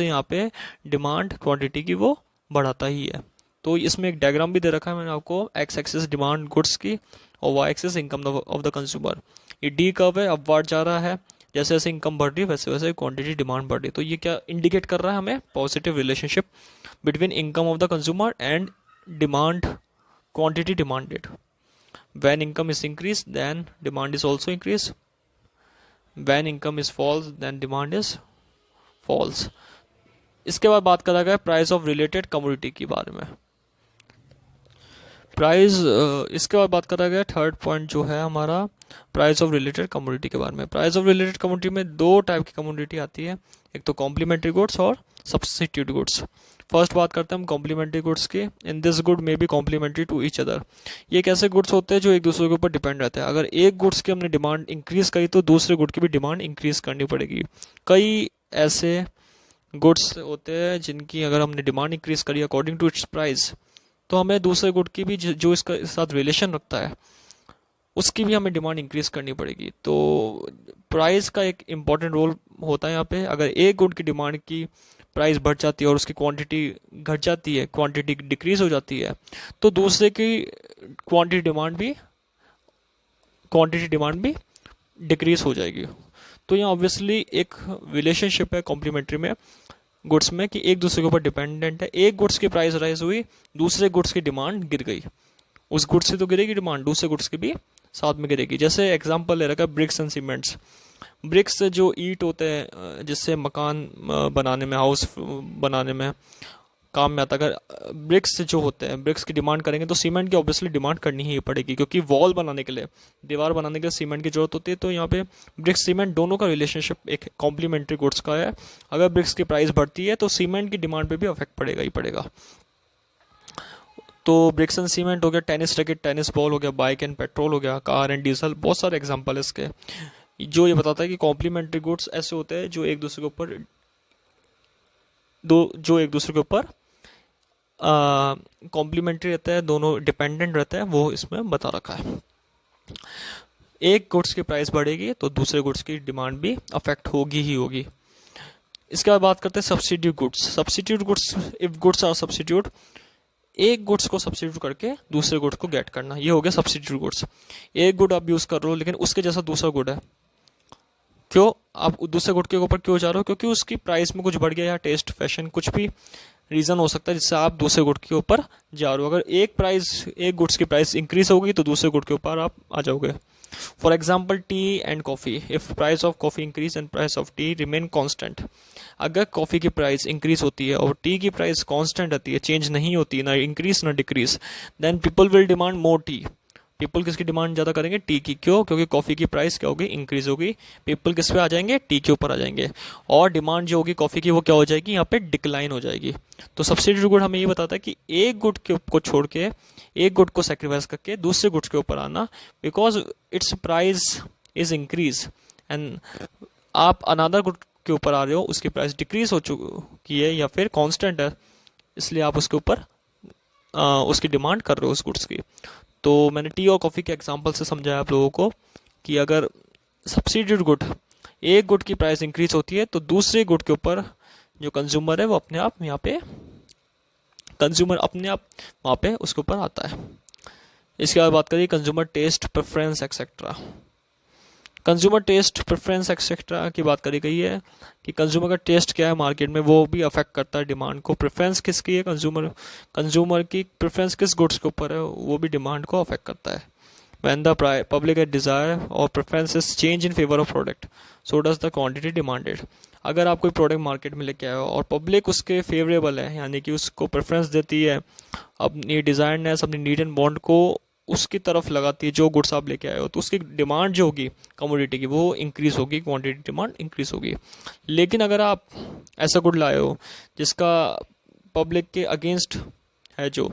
यहाँ पे डिमांड क्वांटिटी की वो बढ़ाता ही है। तो इसमें एक डायग्राम भी दे रखा है मैंने आपको, एक्स एक्सिस डिमांड गुड्स की और Y axis income of the consumer. ये डी कर्व है, अपवर्ड जा रहा है, जैसे जैसे इनकम बढ़ रही है वैसे वैसे क्वांटिटी डिमांड बढ़ रही है। तो ये क्या इंडिकेट कर रहा है हमें, positive relationship between income of the consumer and demand, quantity demanded. When income is increase then demand is also increase, when income is falls then demand is falls. इसके बाद बात करा गया प्राइस ऑफ रिलेटेड कमोडिटी के बारे में। इसके बाद बात करा गया थर्ड पॉइंट जो है हमारा प्राइस ऑफ रिलेटेड कमोडिटी के बारे में। प्राइस ऑफ रिलेटेड कमोडिटी में दो टाइप की कमोडिटी आती है, एक तो कॉम्प्लीमेंट्री गुड्स और सब्स्टिट्यूट गुड्स। फर्स्ट बात करते हैं हम कॉम्प्लीमेंट्री गुड्स की। In this good may be complementary to each other. ये एक ऐसे गुड्स होते हैं जो एक दूसरे के ऊपर डिपेंड रहते हैं। अगर एक गुड्स की हमने डिमांड इंक्रीज करी तो दूसरे गुड की भी डिमांड इंक्रीज करनी पड़ेगी। कई ऐसे गुड्स होते हैं जिनकी अगर हमने डिमांड इंक्रीज करी अकॉर्डिंग टू इट्स प्राइस तो हमें दूसरे गुड की भी जो इसका साथ रिलेशन रखता है उसकी भी हमें डिमांड इंक्रीज करनी पड़ेगी। तो प्राइस का एक इम्पॉर्टेंट रोल होता है यहाँ पे। अगर एक गुड की डिमांड की प्राइस बढ़ जाती है और उसकी क्वांटिटी घट जाती है, क्वांटिटी डिक्रीज हो जाती है, तो दूसरे की क्वांटिटी डिमांड भी डिक्रीज हो जाएगी। तो यहाँ ऑब्वियसली एक रिलेशनशिप है कॉम्प्लीमेंट्री में गुड्स में कि एक दूसरे के ऊपर डिपेंडेंट है। एक गुड्स की प्राइस राइज हुई, दूसरे गुड्स की डिमांड गिर गई, उस गुड्स से तो गिरेगी डिमांड, दूसरे गुड्स की भी साथ में गिरेगी। जैसे एग्जांपल ले रखा है ब्रिक्स एंड सीमेंट्स। ब्रिक्स जो ईंट होते हैं जिससे मकान बनाने में, हाउस बनाने में काम में आता है, अगर ब्रिक्स जो होते हैं ब्रिक्स की डिमांड करेंगे तो सीमेंट की ऑब्वियसली डिमांड करनी ही पड़ेगी, क्योंकि वॉल बनाने के लिए, दीवार बनाने के लिए सीमेंट की जरूरत होती है। तो यहाँ पे ब्रिक्स सीमेंट दोनों का रिलेशनशिप एक कॉम्प्लीमेंट्री गुड्स का है। अगर ब्रिक्स की प्राइस बढ़ती है तो सीमेंट की डिमांड पे भी अफेक्ट पड़ेगा ही पड़ेगा। तो ब्रिक्स एंड सीमेंट हो गया, टेनिस रैकेट, टेनिस बॉल हो गया, बाइक एंड पेट्रोल हो गया, कार एंड डीजल, बहुत सारे एग्जांपल है इसके जो ये बताता है कि कॉम्प्लीमेंट्री गुड्स ऐसे होते हैं जो एक दूसरे के ऊपर कॉम्प्लीमेंट्री रहता है, दोनों डिपेंडेंट रहता है, वो इसमें बता रखा है। एक गुड्स की प्राइस बढ़ेगी तो दूसरे गुड्स की डिमांड भी अफेक्ट होगी ही होगी। इसके बाद बात करते हैं substitute goods. Substitute goods, if goods are substitute, एक गुड्स को सब्स्टिट्यूट करके दूसरे गुड्स को गेट करना, ये हो गया सब्स्टिट्यूट गुड्स। एक गुड आप यूज कर रहे हो लेकिन उसके जैसा दूसरा गुड है, क्यों आप दूसरे गुड के ऊपर क्यों जा रहे हो? क्योंकि उसकी प्राइस में कुछ बढ़ गया या टेस्ट, फैशन, कुछ भी रीजन हो सकता है जिससे आप दूसरे गुड के ऊपर जा रहे हो। अगर एक गुड्स की प्राइस इंक्रीज होगी तो दूसरे गुड के ऊपर आप आ जाओगे। For example T and coffee, if price of coffee increase and price of T remain constant. अगर कॉफी की प्राइस इंक्रीज होती है और टी की प्राइस कॉन्स्टेंट रहती है, चेंज नहीं होती, ना इंक्रीज ना decrease, then people will demand more tea. People किसकी डिमांड ज़्यादा करेंगे? टी की। क्यों? क्योंकि कॉफ़ी की प्राइस क्या होगी? इंक्रीज होगी। पीपल किस पे आ जाएंगे? टी के ऊपर आ जाएंगे। और डिमांड जो होगी कॉफ़ी की वो क्या हो जाएगी? यहाँ पे डिक्लाइन हो जाएगी। तो सब्स्टिट्यूट गुड हमें ये बताता है कि एक गुड को छोड़ के, एक गुड को सेक्रीफाइस करके दूसरे गुड्स के ऊपर आना, because it's price is increase and आप अनदर गुड के ऊपर आ रहे हो, उसकी प्राइस डिक्रीज हो चुकी है या फिर कांस्टेंट है, इसलिए आप उसके ऊपर उसकी डिमांड कर रहे हो उस गुड्स की। तो मैंने टी और कॉफ़ी के एग्जांपल से समझाया आप लोगों को कि अगर सब्सिड्यूड गुड, एक गुड की प्राइस इंक्रीज होती है तो दूसरे गुड के ऊपर जो कंज्यूमर है वो अपने आप यहाँ पे, कंज्यूमर अपने आप वहाँ पे उसके ऊपर आता है। इसके बाद बात करिए consumer test preference etcetera. Consumer test preference etcetera की बात करी गई है कि कंज्यूमर का टेस्ट क्या है मार्केट में, वो भी अफेक्ट करता है डिमांड को। प्रेफरेंस किसकी है, कंज्यूमर की प्रेफरेंस किस गुड्स के ऊपर है, वो भी डिमांड को अफेक्ट करता है। When the public desire or preferences change in favor of product, so does the quantity demanded। अगर आप कोई प्रोडक्ट मार्केट में लेके आए हो और पब्लिक उसके फेवरेबल है, यानी कि उसको प्रेफरेंस देती है, अपनी डिजायरनेस, अपनी नीड एंड वांट को उसकी तरफ लगाती है जो गुड्स आप लेके आए हो, तो उसकी डिमांड जो होगी कमोडिटी की वो इंक्रीज होगी, क्वांटिटी डिमांड इंक्रीज होगी। लेकिन अगर आप ऐसा गुड लाए हो जिसका पब्लिक के अगेंस्ट है, जो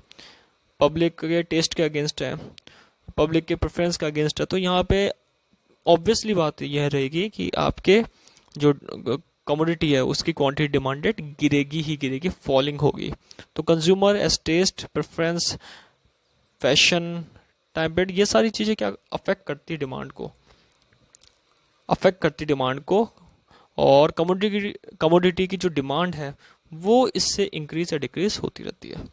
पब्लिक के टेस्ट के अगेंस्ट है, पब्लिक के प्रेफरेंस का अगेंस्ट है, तो यहाँ पे ऑब्वियसली बात यह रहेगी कि आपके जो कमोडिटी है उसकी क्वांटिटी डिमांडेड गिरेगी ही गिरेगी, फॉलिंग होगी। तो consumer age taste, preference, fashion, time period, ये सारी चीज़ें क्या अफेक्ट करती है डिमांड को, अफेक्ट करती डिमांड को, और कमोडिटी की जो डिमांड है वो इससे इंक्रीज या डिक्रीज होती रहती है।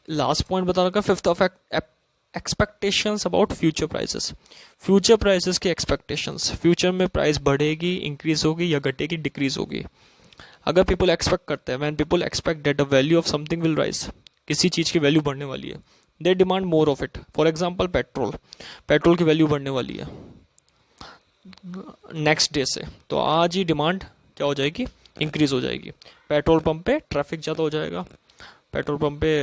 लास्ट पॉइंट बता रखा, fifth affect expectations about future prices. Future prices की एक्सपेक्टेशंस, फ्यूचर में प्राइस बढ़ेगी, इंक्रीज होगी या घटेगी, डिक्रीज होगी। अगर पीपल एक्सपेक्ट करते हैं, when people expect that the value of something will rise, किसी चीज़ की वैल्यू बढ़ने वाली है, they demand more of it. For example petrol की वैल्यू बढ़ने वाली है नेक्स्ट डे से, तो आज ही डिमांड क्या हो जाएगी, इंक्रीज हो जाएगी। पेट्रोल पंप पे ट्रैफिक ज़्यादा हो जाएगा, पेट्रोल पंप पे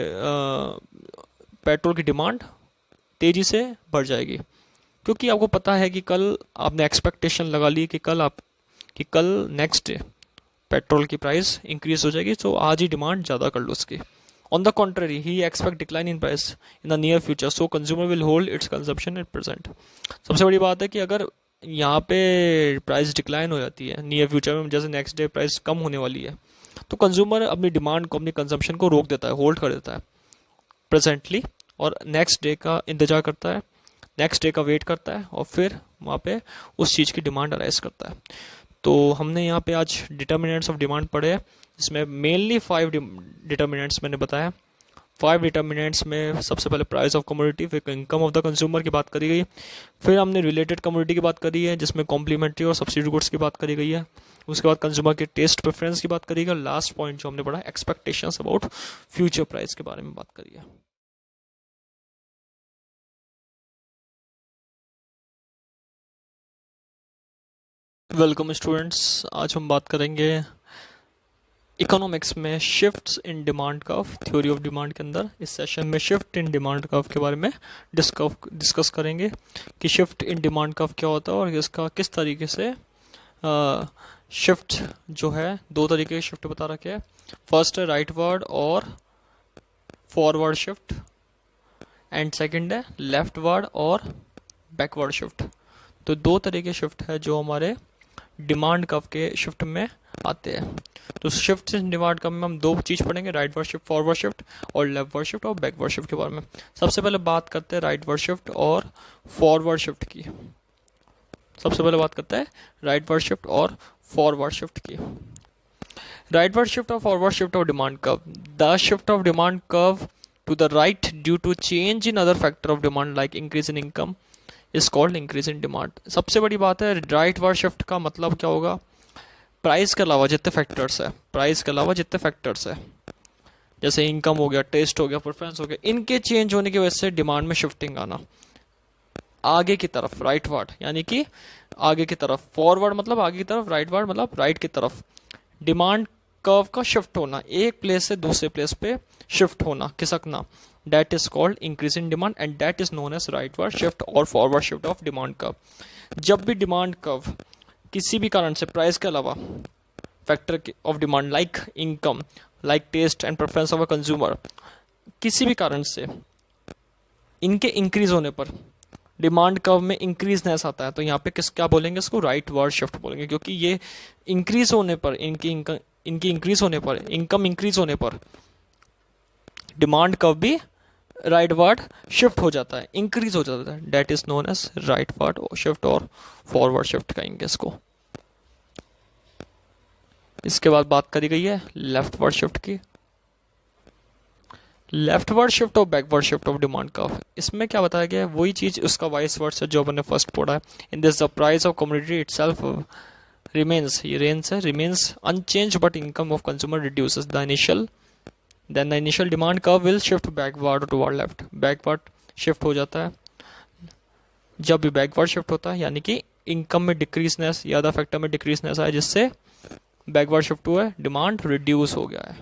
पेट्रोल की डिमांड तेजी से बढ़ जाएगी, क्योंकि आपको पता है कि कल आपने एक्सपेक्टेशन लगा ली कि कल नेक्स्ट डे पेट्रोल की प्राइस इंक्रीज हो जाएगी, तो आज ही डिमांड ज़्यादा कर लो उसकी। On the contrary, he expect decline in price in the near future, so consumer will hold it's consumption at present. सबसे बड़ी बात है कि अगर यहाँ पे प्राइस डिक्लाइन हो जाती है नियर फ्यूचर में, जैसे नेक्स्ट डे प्राइस कम होने वाली है, तो कंज्यूमर अपनी डिमांड को, अपनी कंजम्पशन को रोक देता है, होल्ड कर देता है प्रेजेंटली, और नेक्स्ट डे का इंतजार करता है, नेक्स्ट डे का वेट करता है, और फिर वहाँ पे उस चीज़ की डिमांड अराइज करता है। तो हमने यहाँ पे आज डिटर्मिनेंट्स ऑफ डिमांड पढ़े हैं, जिसमें मेनली 5 डिटर्मिनेंट्स मैंने बताया। 5 डिटर्मिनेंट्स में सबसे पहले प्राइस ऑफ कमोडिटी, फिर इनकम ऑफ द कंज्यूमर की बात करी गई, फिर हमने रिलेटेड कमोडिटी की बात करी है जिसमें कॉम्प्लीमेंट्री और सब्सिडी गुड्स की बात करी गई है, उसके बाद कंज्यूमर के टेस्ट प्रेफरेंस की बात करी गई, लास्ट पॉइंट जो हमने पढ़ा एक्सपेक्टेशंस अबाउट फ्यूचर प्राइस के बारे में बात करी है। वेलकम स्टूडेंट्स, आज हम बात करेंगे इकोनॉमिक्स में shifts in demand curve, theory of demand के अंदर। इस सेशन में शिफ्ट इन डिमांड कर्व के बारे में डिस्कस करेंगे कि शिफ्ट इन डिमांड कर्व क्या होता है और इसका किस तरीके से शिफ्ट जो है, 2 तरीके के शिफ्ट बता रखे हैं। फर्स्ट है राइटवर्ड और फॉरवर्ड शिफ्ट, एंड सेकंड है लेफ्टवर्ड और बैकवर्ड शिफ्ट। तो 2 तरीके शिफ्ट है जो हमारे डिमांड कर्व के शिफ्ट में आते हैं। तो शिफ्ट इन डिमांड कर्व में हम 2 चीज़ पढ़ेंगे, राइटवर्ड शिफ्ट, फॉरवर्ड शिफ्ट, और लेफ्टवर्ड शिफ्ट और बैकवर्ड शिफ्ट के बारे में। सबसे पहले बात करते हैं राइटवर्ड शिफ्ट और फॉरवर्ड शिफ्ट की। सबसे पहले बात करते हैं राइटवर्ड शिफ्ट और फॉरवर्ड शिफ्ट की। राइटवर्ड शिफ्ट और forward shift of demand curve, the shift of demand curve to the right due to change in other factor of demand like increase in income is called increase in demand. सबसे बड़ी बात है rightward shift का मतलब क्या होगा, price के अलावा जितने फैक्टर्स है, प्राइस के अलावा जितने फैक्टर्स है, जैसे इनकम हो गया, टेस्ट हो गया, प्रेफरेंस हो गया, इनके चेंज होने की वजह से डिमांड में शिफ्टिंग आना आगे की तरफ, राइटवर्ड यानी कि आगे की तरफ, फॉरवर्ड मतलब आगे की तरफ, राइटवर्ड मतलब राइट की तरफ। डिमांड कर्व का शिफ्ट होना, एक प्लेस से दूसरे प्लेस पे शिफ्ट होना, खिसकना, that is called increase in demand and that is known as rightward shift or forward shift of demand curve। जब भी डिमांड कर्व किसी भी कारण से प्राइस के अलावा factor of demand like income, like taste and preference of a consumer, किसी भी कारण से इनके इंक्रीज होने पर डिमांड कर्व में इंक्रीजनेस आता है, तो यहाँ पे क्या बोलेंगे, इसको राइटवर्ड शिफ्ट बोलेंगे, क्योंकि ये इंक्रीज होने पर, इनकी इंक्रीज होने पर, इनकम इंक्रीज होने पर डिमांड कर्व भी राइटवर्ड शिफ्ट हो जाता है, इंक्रीज हो जाता है, that is known as rightward shift और फॉरवर्ड शिफ्ट कहेंगे इसको। इसके बाद बात करी गई है लेफ्टवर्ड शिफ्ट की। लेफ्टवर्ड शिफ्ट और बैकवर्ड शिफ्ट ऑफ डिमांड का, इसमें क्या बताया गया है, वही चीज उसका वाइस वर्ड है जो अपन ने फर्स्ट पढ़ा है। In this the price of commodity itself remains, ये रेंज है, remains unchanged but income of consumer reduces the initial, then the initial demand curve will shift backward or toward left, backward shift हो जाता है। जब भी backward shift होता है यानी कि इनकम में डिक्रीजनेस या अदर फैक्टर में डिक्रीजनेस आया जिससे बैकवर्ड शिफ्ट हुआ है, डिमांड रिड्यूस हो गया है।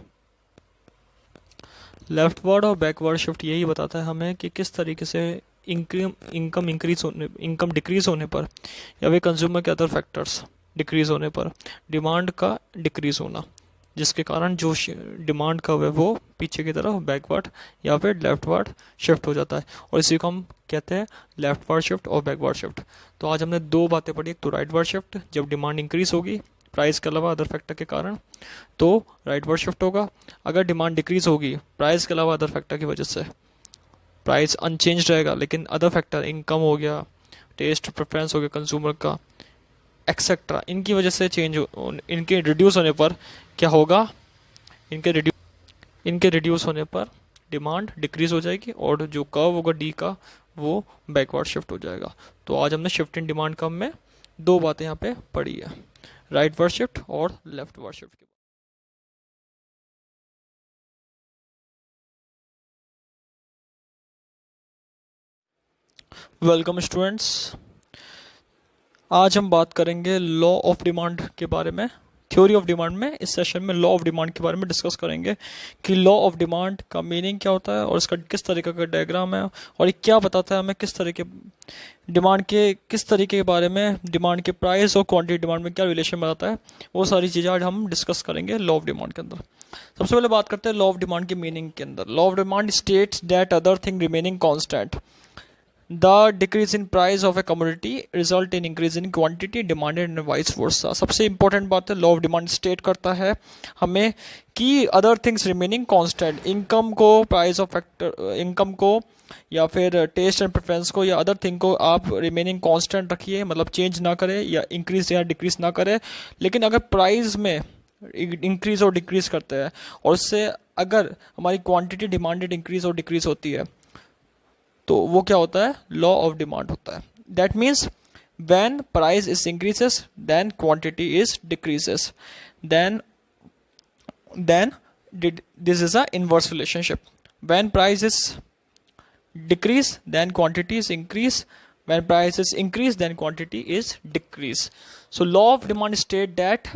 लेफ्टवर्ड और बैकवर्ड शिफ्ट यही बताता है हमें कि किस तरीके से इनकम इंक्रीज होने, इनकम डिक्रीज होने पर या वे कंज्यूमर के अदर फैक्टर्स डिक्रीज होने पर डिमांड का डिक्रीज होना, जिसके कारण जो डिमांड का है वो पीछे की तरफ बैकवर्ड या फिर लेफ्टवर्ड शिफ्ट हो जाता है, और इसी को हम कहते हैं लेफ्टवर्ड शिफ्ट और बैकवर्ड शिफ्ट। तो आज हमने दो बातें पढ़ी, एक तो राइटवर्ड शिफ्ट जब डिमांड इंक्रीज होगी प्राइस के अलावा अदर फैक्टर के कारण तो राइटवर्ड शिफ्ट होगा, अगर डिमांड डिक्रीज होगी प्राइस के अलावा अदर फैक्टर की वजह से प्राइस अनचेंज रहेगा लेकिन अदर फैक्टर इनकम हो गया, टेस्ट प्रेफरेंस हो गया कंज्यूमर का एक्सेट्रा, इनकी वजह से इनके रिड्यूस होने पर क्या होगा, इनके रिड्यूस होने पर डिमांड डिक्रीज हो जाएगी और जो कर्व होगा डी का वो बैकवर्ड शिफ्ट हो जाएगा। तो आज हमने शिफ्ट इन डिमांड कर्व में दो बातें यहाँ पे पढ़ी है, राइटवर्ड शिफ्ट और लेफ्टवर्ड शिफ्ट की। वेलकम स्टूडेंट्स, आज हम बात करेंगे लॉ ऑफ डिमांड के बारे में, थ्योरी ऑफ डिमांड में। इस सेशन में लॉ ऑफ डिमांड के बारे में डिस्कस करेंगे कि लॉ ऑफ डिमांड का मीनिंग क्या होता है और इसका किस तरीके का डायग्राम है और ये क्या बताता है हमें किस तरीके डिमांड के किस तरीके के बारे में, डिमांड के प्राइस और क्वांटिटी डिमांड में क्या रिलेशन बताता है, वो सारी चीज़ें आज हम डिस्कस करेंगे लॉ ऑफ डिमांड के अंदर। सबसे पहले बात करते हैं लॉ ऑफ डिमांड के मीनिंग के अंदर। Law of demand states that other thing remaining constant the decrease in price of a commodity result in increase in quantity demanded and vice versa। सबसे इंपॉर्टेंट बात है लॉ ऑफ डिमांड स्टेट करता है हमें कि other things remaining constant, income को, price of factor income को या फिर टेस्ट एंड प्रेफरेंस को या अदर थिंग को आप रिमेनिंग कांस्टेंट रखिए, मतलब चेंज ना करें या इंक्रीज या डिक्रीज ना करें। लेकिन अगर प्राइस में इंक्रीज और डिक्रीज करते हैं और उससे अगर हमारी क्वांटिटी डिमांडेड इंक्रीज और डिक्रीज होती है तो वो क्या होता है, लॉ ऑफ डिमांड होता है। That means when price is increases then quantity is decreases, then this is a inverse relationship. When price is decrease then quantity is increase, when price is increase then quantity is decrease. So law of demand state that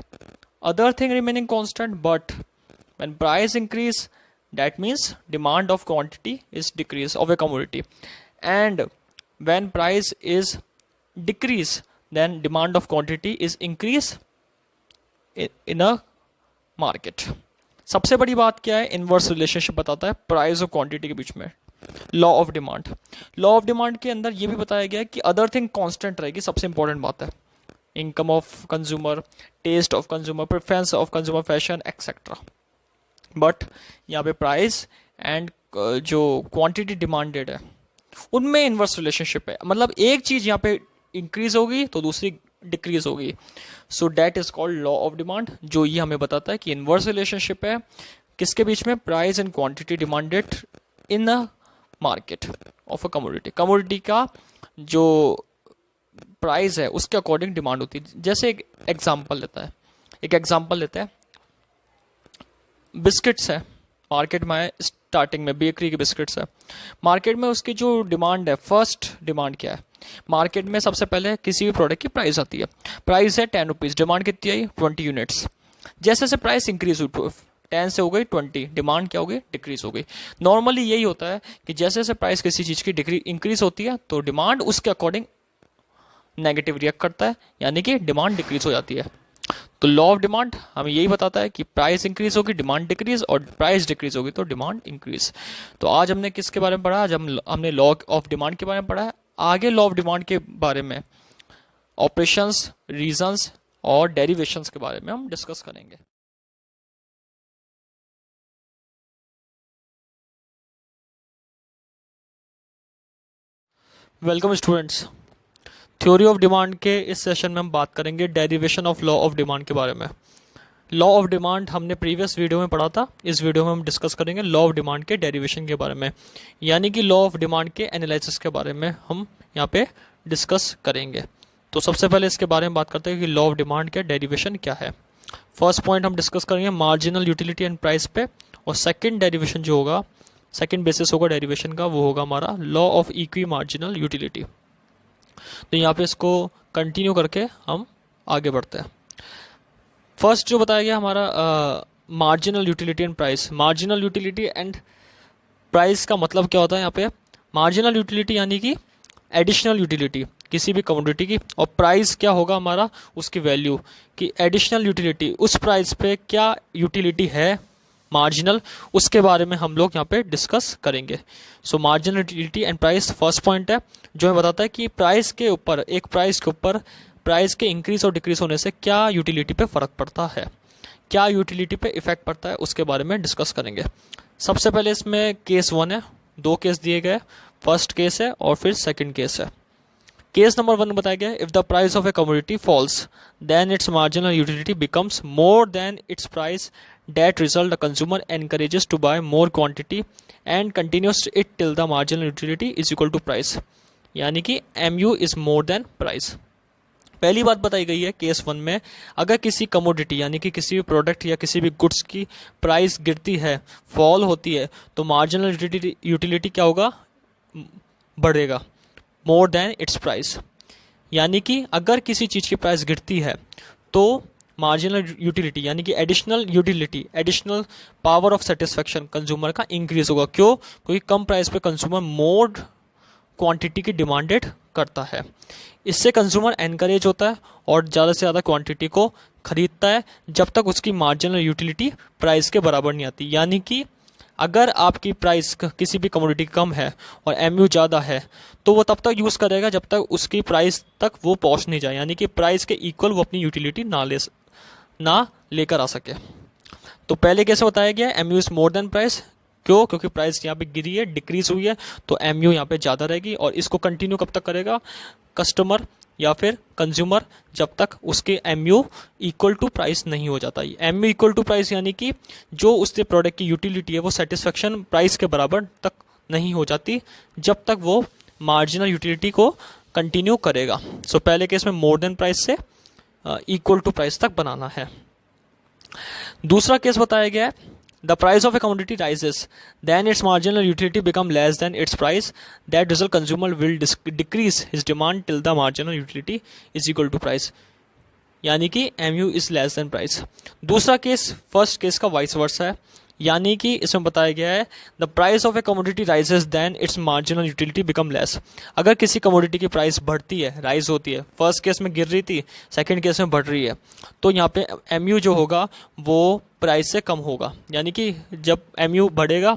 other thing remaining constant, but when price increase that means demand of quantity is decrease of a commodity, and when price is decrease then demand of quantity is increase in a market। सबसे बड़ी बात क्या है, inverse relationship बताता है price और quantity के बीच में। Law of demand, law of demand के अंदर यह भी बताया गया है कि अदर थिंग कांस्टेंट रहेगी, सबसे इंपॉर्टेंट बात है income of consumer, taste of consumer, preference of consumer, fashion etcetera, but यहाँ पे प्राइस एंड जो क्वांटिटी डिमांडेड है उनमें इनवर्स रिलेशनशिप है, मतलब एक चीज यहाँ पे इंक्रीज होगी तो दूसरी डिक्रीज होगी। सो that is called law of demand, जो ये हमें बताता है कि इनवर्स रिलेशनशिप है किसके बीच में, price and quantity demanded in a market of a commodity. Commodity का जो प्राइस है उसके अकॉर्डिंग डिमांड होती है। जैसे एक एग्जांपल लेता है बिस्किट्स है मार्केट में, स्टार्टिंग में बेकरी के बिस्किट्स है मार्केट में, उसकी जो डिमांड है, फर्स्ट डिमांड क्या है मार्केट में, सबसे पहले किसी भी प्रोडक्ट की प्राइस आती है, प्राइस है 10 रुपीज, डिमांड कितनी आई 20 यूनिट्स। जैसे जैसे प्राइस इंक्रीज हुई 10 से हो गई 20, डिमांड क्या हो गई, डिक्रीज हो गई। नॉर्मली यही होता है कि जैसे जैसे प्राइस किसी चीज की इंक्रीज होती है तो डिमांड उसके अकॉर्डिंग नेगेटिव रिएक्ट करता है, यानी कि डिमांड डिक्रीज हो जाती है। तो लॉ ऑफ डिमांड हमें यही बताता है कि प्राइस इंक्रीज होगी डिमांड डिक्रीज, और प्राइस डिक्रीज होगी तो डिमांड इंक्रीज। तो आज हमने किसके बारे में पढ़ा, आज हमने लॉ ऑफ डिमांड के बारे में पढ़ा है। आगे लॉ ऑफ डिमांड के बारे में ऑपरेशंस, रीजंस और डेरिवेशंस के बारे में हम डिस्कस करेंगे। Welcome students. Theory of demand के इस सेशन में हम बात करेंगे derivation of law of demand के बारे में। लॉ ऑफ डिमांड हमने प्रीवियस वीडियो में पढ़ा था, इस वीडियो में हम डिस्कस करेंगे लॉ ऑफ डिमांड के डेरिवेशन के बारे में, यानी कि लॉ ऑफ डिमांड के एनालिसिस के बारे में हम यहाँ पे डिस्कस करेंगे। तो सबसे पहले इसके बारे में बात करते हैं कि लॉ ऑफ डिमांड के डेरिवेशन क्या है। फर्स्ट पॉइंट हम डिस्कस करेंगे मार्जिनल यूटिलिटी एंड प्राइस पे, और सेकेंड डेरिवेशन जो होगा, सेकेंड बेसिस होगा डेरिवेशन का, वो होगा हमारा law of equi marginal utility. तो यहाँ पे इसको कंटिन्यू करके हम आगे बढ़ते हैं। फर्स्ट जो बताया गया हमारा marginal utility and price. Marginal utility and price का मतलब क्या होता है यहाँ पे? मार्जिनल यूटिलिटी यानी कि एडिशनल यूटिलिटी किसी भी कमोडिटी की, और प्राइस क्या होगा हमारा? उसकी वैल्यू, कि एडिशनल यूटिलिटी उस प्राइस पे क्या यूटिलिटी है मार्जिनल, उसके बारे में हम लोग यहाँ पे डिस्कस करेंगे। सो marginal utility and price first point है, जो हमें बताता है कि प्राइस के ऊपर, एक प्राइस के ऊपर प्राइस के इंक्रीज और डिक्रीज होने से क्या यूटिलिटी पे फर्क पड़ता है, क्या यूटिलिटी पे इफेक्ट पड़ता है, उसके बारे में डिस्कस करेंगे। सबसे पहले इसमें केस 1 है, 2 केस दिए गए, फर्स्ट केस है और फिर सेकेंड केस है। केस नंबर 1 बताया गया, if the price of a commodity falls then its marginal utility becomes more than its price, that result the consumer encourages to buy more quantity and continues it till the marginal utility is equal to price, यानी कि mu is more than price। पहली बात बताई गई है case 1 में, अगर किसी कमोडिटी यानी कि किसी भी प्रोडक्ट या किसी भी गुड्स की प्राइस गिरती है, फॉल होती है, तो मार्जिनल यूटिलिटी क्या होगा? बढ़ेगा, मोर देन इट्स प्राइस। यानी कि अगर किसी चीज़ की प्राइस गिरती है तो मार्जिनल यूटिलिटी यानी कि additional utility, additional power of satisfaction consumer का इंक्रीज होगा। क्यों? क्योंकि कम प्राइस पे कंज्यूमर मोर क्वांटिटी की डिमांडेड करता है। इससे कंज्यूमर एनकरेज होता है और ज़्यादा से ज़्यादा क्वांटिटी को खरीदता है जब तक उसकी मार्जिनल यूटिलिटी प्राइस के बराबर नहीं आती। यानी कि अगर आपकी प्राइस किसी भी कमोडिटी कम है और एमयू ज़्यादा है, तो वो तब तक यूज़ करेगा जब तक उसकी प्राइस तक वो पहुंच नहीं जाए, यानी कि प्राइस के इक्वल वो अपनी यूटिलिटी ना लेकर आ सके। तो पहले कैसे बताया गया, MU is more than price. क्यों? क्योंकि प्राइस यहाँ पे गिरी है, डिक्रीज हुई है, तो एमयू यहाँ पे ज़्यादा रहेगी। और इसको कंटिन्यू कब तक करेगा कस्टमर या फिर कंज्यूमर? जब तक उसके एमयू इक्वल टू प्राइस नहीं हो जाता। एमयू इक्वल टू प्राइस यानी कि जो उसके प्रोडक्ट की यूटिलिटी है वो सेटिस्फेक्शन प्राइस के बराबर तक नहीं हो जाती जब तक वो मार्जिनल यूटिलिटी को कंटिन्यू करेगा। सो पहले केस में मोर देन प्राइस से इक्वल टू प्राइस तक बनाना है। दूसरा केस बताया गया है, the price of a commodity rises then its marginal utility become less than its price, that result consumer will decrease his demand till the marginal utility is equal to price, यानी कि MU is less than price. दूसरा case first case का vice versa है, यानी कि इसमें बताया गया है the price of a commodity rises then its marginal utility become less. अगर किसी कमोडिटी की प्राइस बढ़ती है, राइज होती है, फर्स्ट केस में गिर रही थी, सेकंड केस में बढ़ रही है, तो यहाँ पे एमयू जो होगा वो प्राइस से कम होगा। यानी कि जब एमयू बढ़ेगा,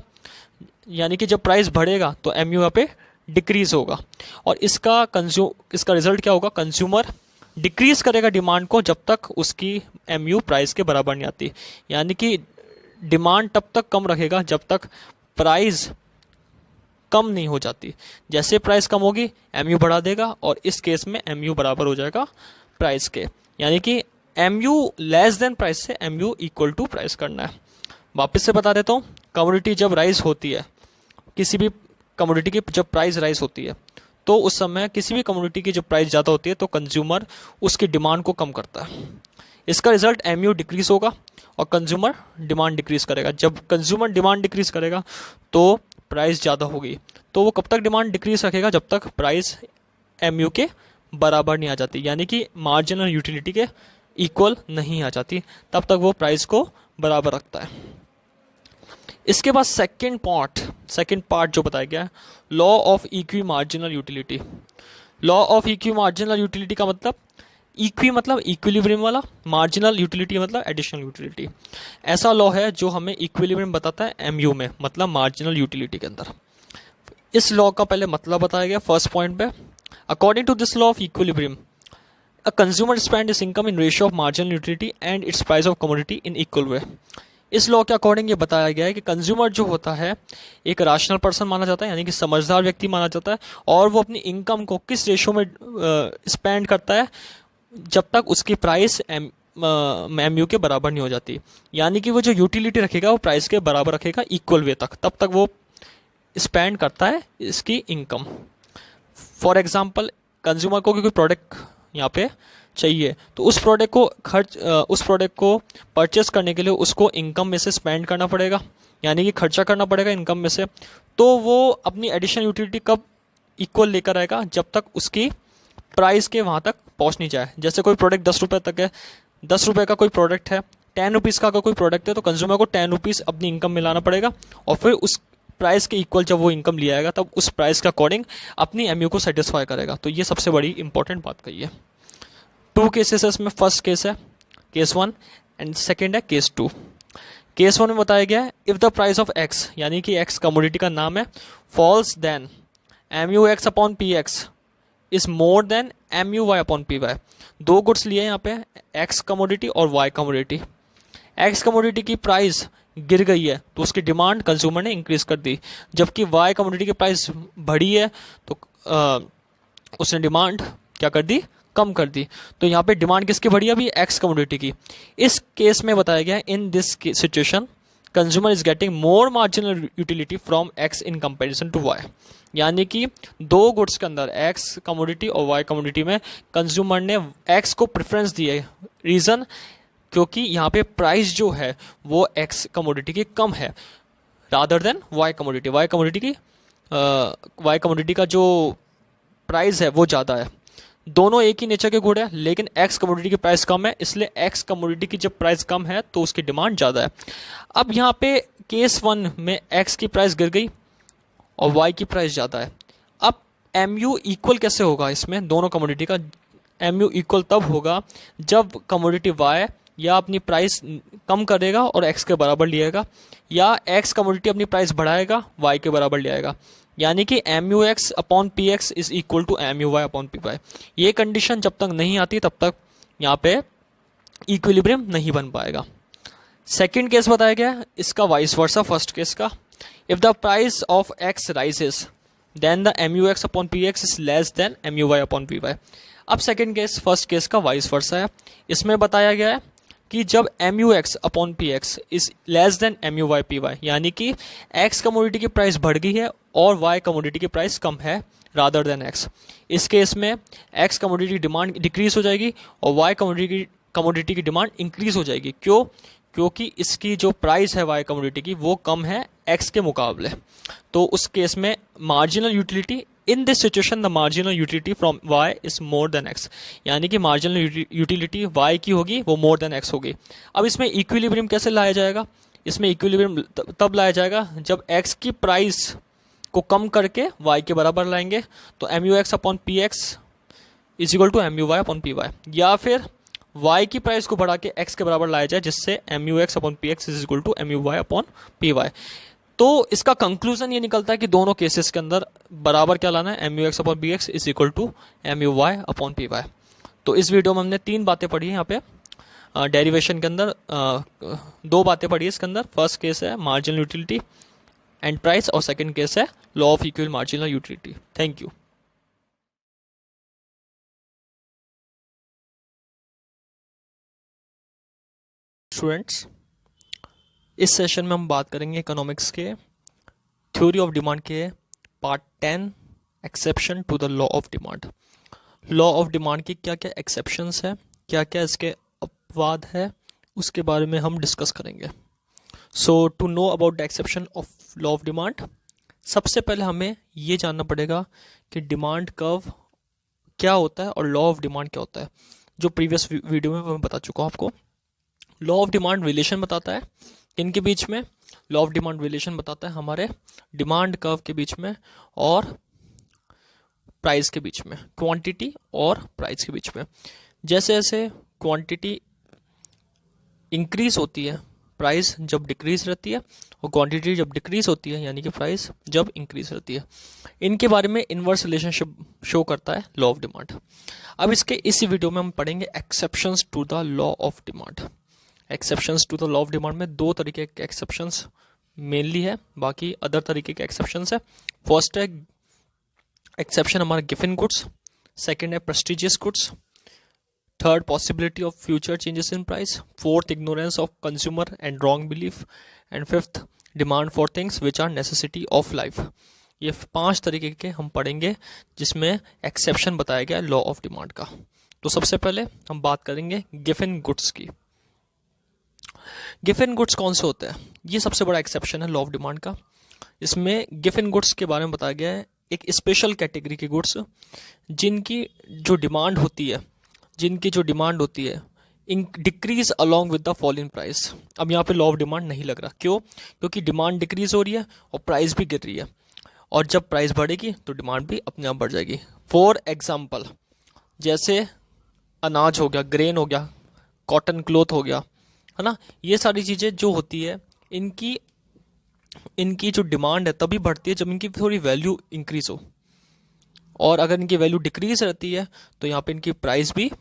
यानी कि जब प्राइस बढ़ेगा तो एमयू यहाँ पे डिक्रीज होगा, और इसका रिजल्ट क्या होगा? कंज्यूमर डिक्रीज करेगा डिमांड को जब तक उसकी एमयू प्राइस के बराबर नहीं आती। यानी कि डिमांड तब तक कम रखेगा जब तक प्राइस कम नहीं हो जाती। जैसे प्राइस कम होगी एमयू बढ़ा देगा, और इस केस में एमयू बराबर हो जाएगा प्राइस के। यानी कि एमयू लेस देन प्राइस से एमयू इक्वल टू प्राइस करना है। वापस से बता देता हूँ, कमोडिटी जब राइज होती है, किसी भी कमोडिटी की जब प्राइस राइज होती है, तो उस समय किसी भी कमोडिटी की जब प्राइस ज़्यादा होती है तो कंज्यूमर उसकी डिमांड को कम करता है। इसका रिजल्ट एमयू डिक्रीज होगा और कंज्यूमर डिमांड डिक्रीज करेगा। जब कंज्यूमर डिमांड डिक्रीज करेगा तो प्राइस ज़्यादा होगी, तो वो कब तक डिमांड डिक्रीज रखेगा? जब तक प्राइस एमयू के बराबर नहीं आ जाती, यानी कि मार्जिनल यूटिलिटी के इक्वल नहीं आ जाती, तब तक वो प्राइस को बराबर रखता है। इसके बाद सेकेंड पार्ट जो बताया गया है, law of equi marginal utility. Law of equi marginal utility का मतलब, इक्वी मतलब इक्विलिब्रियम वाला, मार्जिनल यूटिलिटी मतलब एडिशनल यूटिलिटी। ऐसा लॉ है जो हमें इक्विलिब्रियम बताता है एमयू में, मतलब मार्जिनल यूटिलिटी के अंदर। इस लॉ का पहले मतलब बताया गया फर्स्ट पॉइंट पे, according to this law of equilibrium a consumer spend is income in ratio of marginal utility and its price of commodity in equal way. इस लॉ के अकॉर्डिंग ये बताया गया है कि कंज्यूमर जो होता है एक रैशनल पर्सन माना जाता है, यानी कि समझदार व्यक्ति माना जाता है, और वो अपनी इनकम को किस रेशो में स्पेंड करता है, जब तक उसकी प्राइस एमयू के बराबर नहीं हो जाती। यानी कि वो जो यूटिलिटी रखेगा वो प्राइस के बराबर रखेगा इक्वल वे तक, तब तक वो स्पेंड करता है इसकी इनकम। फॉर एग्जांपल कंज्यूमर को कोई प्रोडक्ट यहाँ पे चाहिए, तो उस प्रोडक्ट को परचेस करने के लिए उसको इनकम में से स्पेंड करना पड़ेगा, यानी कि खर्चा करना पड़ेगा इनकम में से। तो वो अपनी एडिशनल यूटिलिटी कब इक्वल लेकर आएगा, जब तक उसकी प्राइस के वहाँ तक पहुँच नहीं जाए। जैसे कोई प्रोडक्ट 10 रुपये तक है, 10 रुपये का कोई प्रोडक्ट है, 10 रुपीज़ का अगर कोई प्रोडक्ट है, तो कंज्यूमर को 10 रुपीज़ अपनी इनकम में लाना पड़ेगा, और फिर उस प्राइस के इक्वल जब वो इनकम लिया आएगा तब उस प्राइस के अकॉर्डिंग अपनी एमयू को सेटिस्फाई करेगा। तो ये सबसे बड़ी इंपॉर्टेंट बात कही है। 2 केसेस है इसमें। फर्स्ट केस है केस 1 एंड सेकेंड है केस 2। केस 1 में बताया गया है if the price of X, यानी कि एक्स कमोडिटी का नाम है, falls then MU X upon P X is more than MU Y upon P Y. 2 goods लिए यहाँ पे, एक्स कमोडिटी और वाई कमोडिटी। एक्स कमोडिटी की प्राइस गिर गई है तो उसकी डिमांड कंज्यूमर ने इंक्रीज कर दी, जबकि वाई कमोडिटी की प्राइस बढ़ी है तो उसने डिमांड क्या कर दी, कम कर दी। तो यहाँ पे डिमांड किसकी बढ़ी है, अभी एक्स कमोडिटी की। इस केस में बताया गया है in this situation consumer is getting more marginal utility from X in comparison to Y. यानी कि 2 गुड्स के अंदर एक्स कमोडिटी और वाई कमोडिटी में कंज्यूमर ने एक्स को प्रेफरेंस दी है। रीज़न, क्योंकि यहाँ पे प्राइस जो है वो एक्स कमोडिटी की कम है rather than Y commodity. Y commodity का जो प्राइस है वो ज़्यादा है। दोनों एक ही नेचर के गुड है, लेकिन एक्स कमोडिटी की प्राइस कम है, इसलिए एक्स कमोडिटी की जब प्राइस कम है तो उसकी डिमांड ज़्यादा है। अब यहाँ पे केस 1 में एक्स की प्राइस गिर गई और वाई की प्राइस ज़्यादा है। अब एम यू इक्वल कैसे होगा इसमें, दोनों कमोडिटी का एम यू इक्वल तब होगा जब कमोडिटी वाई या अपनी प्राइस कम करेगा और एक्स के बराबर लिएगा, या एक्स कमोडिटी अपनी प्राइस बढ़ाएगा वाई के बराबर ले आएगा। यानी कि M U X upon P X is equal to M U Y upon P Y. ये कंडीशन जब तक नहीं आती तब तक यहाँ पे इक्विलिब्रियम नहीं बन पाएगा। सेकंड केस बताया गया इसका वाइस वर्सा फर्स्ट केस का। If the price of X rises then the M U X upon P X is less than M U Y upon P Y. अब सेकेंड केस फर्स्ट केस का vice versa है। इसमें बताया गया है कि जब M U X upon P X is less than M U Y P Y, यानी कि एक्स कमोडिटी की प्राइस बढ़ गई है और वाई कमोडिटी की प्राइस कम है रादर देन एक्स। इस केस में एक्स कमोडिटी डिमांड डिक्रीज हो जाएगी और वाई कमोडिटी की डिमांड इंक्रीज हो जाएगी। क्यों? क्योंकि इसकी जो प्राइस है वाई कमोडिटी की वो कम है एक्स के मुकाबले। तो उस केस में marginal utility, in this situation the marginal utility from Y is more than X, यानी कि मार्जिनल यूटिलिटी वाई की होगी वो मोर देन एक्स होगी। अब इसमें इक्विलिब्रियम कैसे लाया जाएगा? इसमें इक्विलिब्रियम तब लाया जाएगा जब एक्स की प्राइस को कम करके वाई के बराबर लाएंगे, तो M U X upon P X is equal to M U Y upon P Y, या फिर वाई की प्राइस को बढ़ा के एक्स के बराबर लाया जाए जिससे M U X upon P X is equal to M U Y upon P Y. तो इसका कंक्लूजन ये निकलता है कि दोनों केसेस के अंदर बराबर क्या लाना है, M U X upon P X is equal to M U Y upon P Y. तो इस वीडियो में हमने 3 बातें पढ़ी है यहाँ पे डेरिवेशन के अंदर। 2 बातें पढ़ी है इसके अंदर। फर्स्ट केस है मार्जिनल यूटिलिटी एंड प्राइस, और सेकंड केस है law of equal marginal utility. Thank you. Students, इस सेशन में हम बात करेंगे इकोनॉमिक्स के थ्योरी ऑफ डिमांड के part 10 exception to the law of demand. Law of demand की क्या क्या एक्सेप्शंस है, क्या क्या इसके अपवाद है, उसके बारे में हम डिस्कस करेंगे। So to know about the exception of law of demand, सबसे पहले हमें ये जानना पड़ेगा कि डिमांड कर्व क्या होता है और लॉ ऑफ डिमांड क्या होता है, जो प्रीवियस वीडियो में मैं बता चुका हूँ आपको। लॉ ऑफ डिमांड रिलेशन बताता है इनके बीच में। लॉ ऑफ डिमांड रिलेशन बताता है हमारे डिमांड कर्व के बीच में और प्राइस के बीच में, क्वांटिटी और प्राइस के बीच में। जैसे जैसे क्वांटिटी इंक्रीज होती है प्राइस जब डिक्रीज रहती है, और क्वांटिटी जब डिक्रीज होती है यानी कि प्राइस जब इंक्रीज रहती है। इनके बारे में इनवर्स रिलेशनशिप शो करता है लॉ ऑफ डिमांड। अब इसके इसी वीडियो में हम पढ़ेंगे exceptions to the law of demand. Exceptions to the law of demand में दो तरीके के एक्सेप्शंस मेनली है, बाकी अदर तरीके के एक्सेप्शंस है। फर्स्ट है एक्सेप्शन हमारा गिवन गुड्स, सेकंड है prestigious goods, third possibility of future changes in price, fourth ignorance of consumer and wrong belief, and fifth demand for things which are necessity of life. ये 5 तरीके के हम पढ़ेंगे जिसमें एक्सेप्शन बताया गया लॉ ऑफ डिमांड का। तो सबसे पहले हम बात करेंगे गिवन गुड्स की। गिवन गुड्स कौन से होते हैं? ये सबसे बड़ा एक्सेप्शन है लॉ ऑफ डिमांड का। इसमें गिवन गुड्स के बारे में बताया गया है एक स्पेशल कैटेगरी के गुड्स जिनकी जो डिमांड होती है decrease along with the fall in price. अब यहाँ पे लॉ ऑफ डिमांड नहीं लग रहा, क्यों? क्योंकि डिमांड डिक्रीज हो रही है और प्राइस भी गिर रही है, और जब प्राइस बढ़ेगी तो डिमांड भी अपने आप बढ़ जाएगी। फॉर एग्जाम्पल, जैसे अनाज हो गया, ग्रेन हो गया, कॉटन क्लॉथ हो गया, है ना, ये सारी चीज़ें जो होती है इनकी जो डिमांड है तभी बढ़ती है जब इनकी थोड़ी वैल्यू इंक्रीज हो, और अगर इनकी वैल्यू डिक्रीज रहती है तो यहाँ पे इनकी प्राइस भी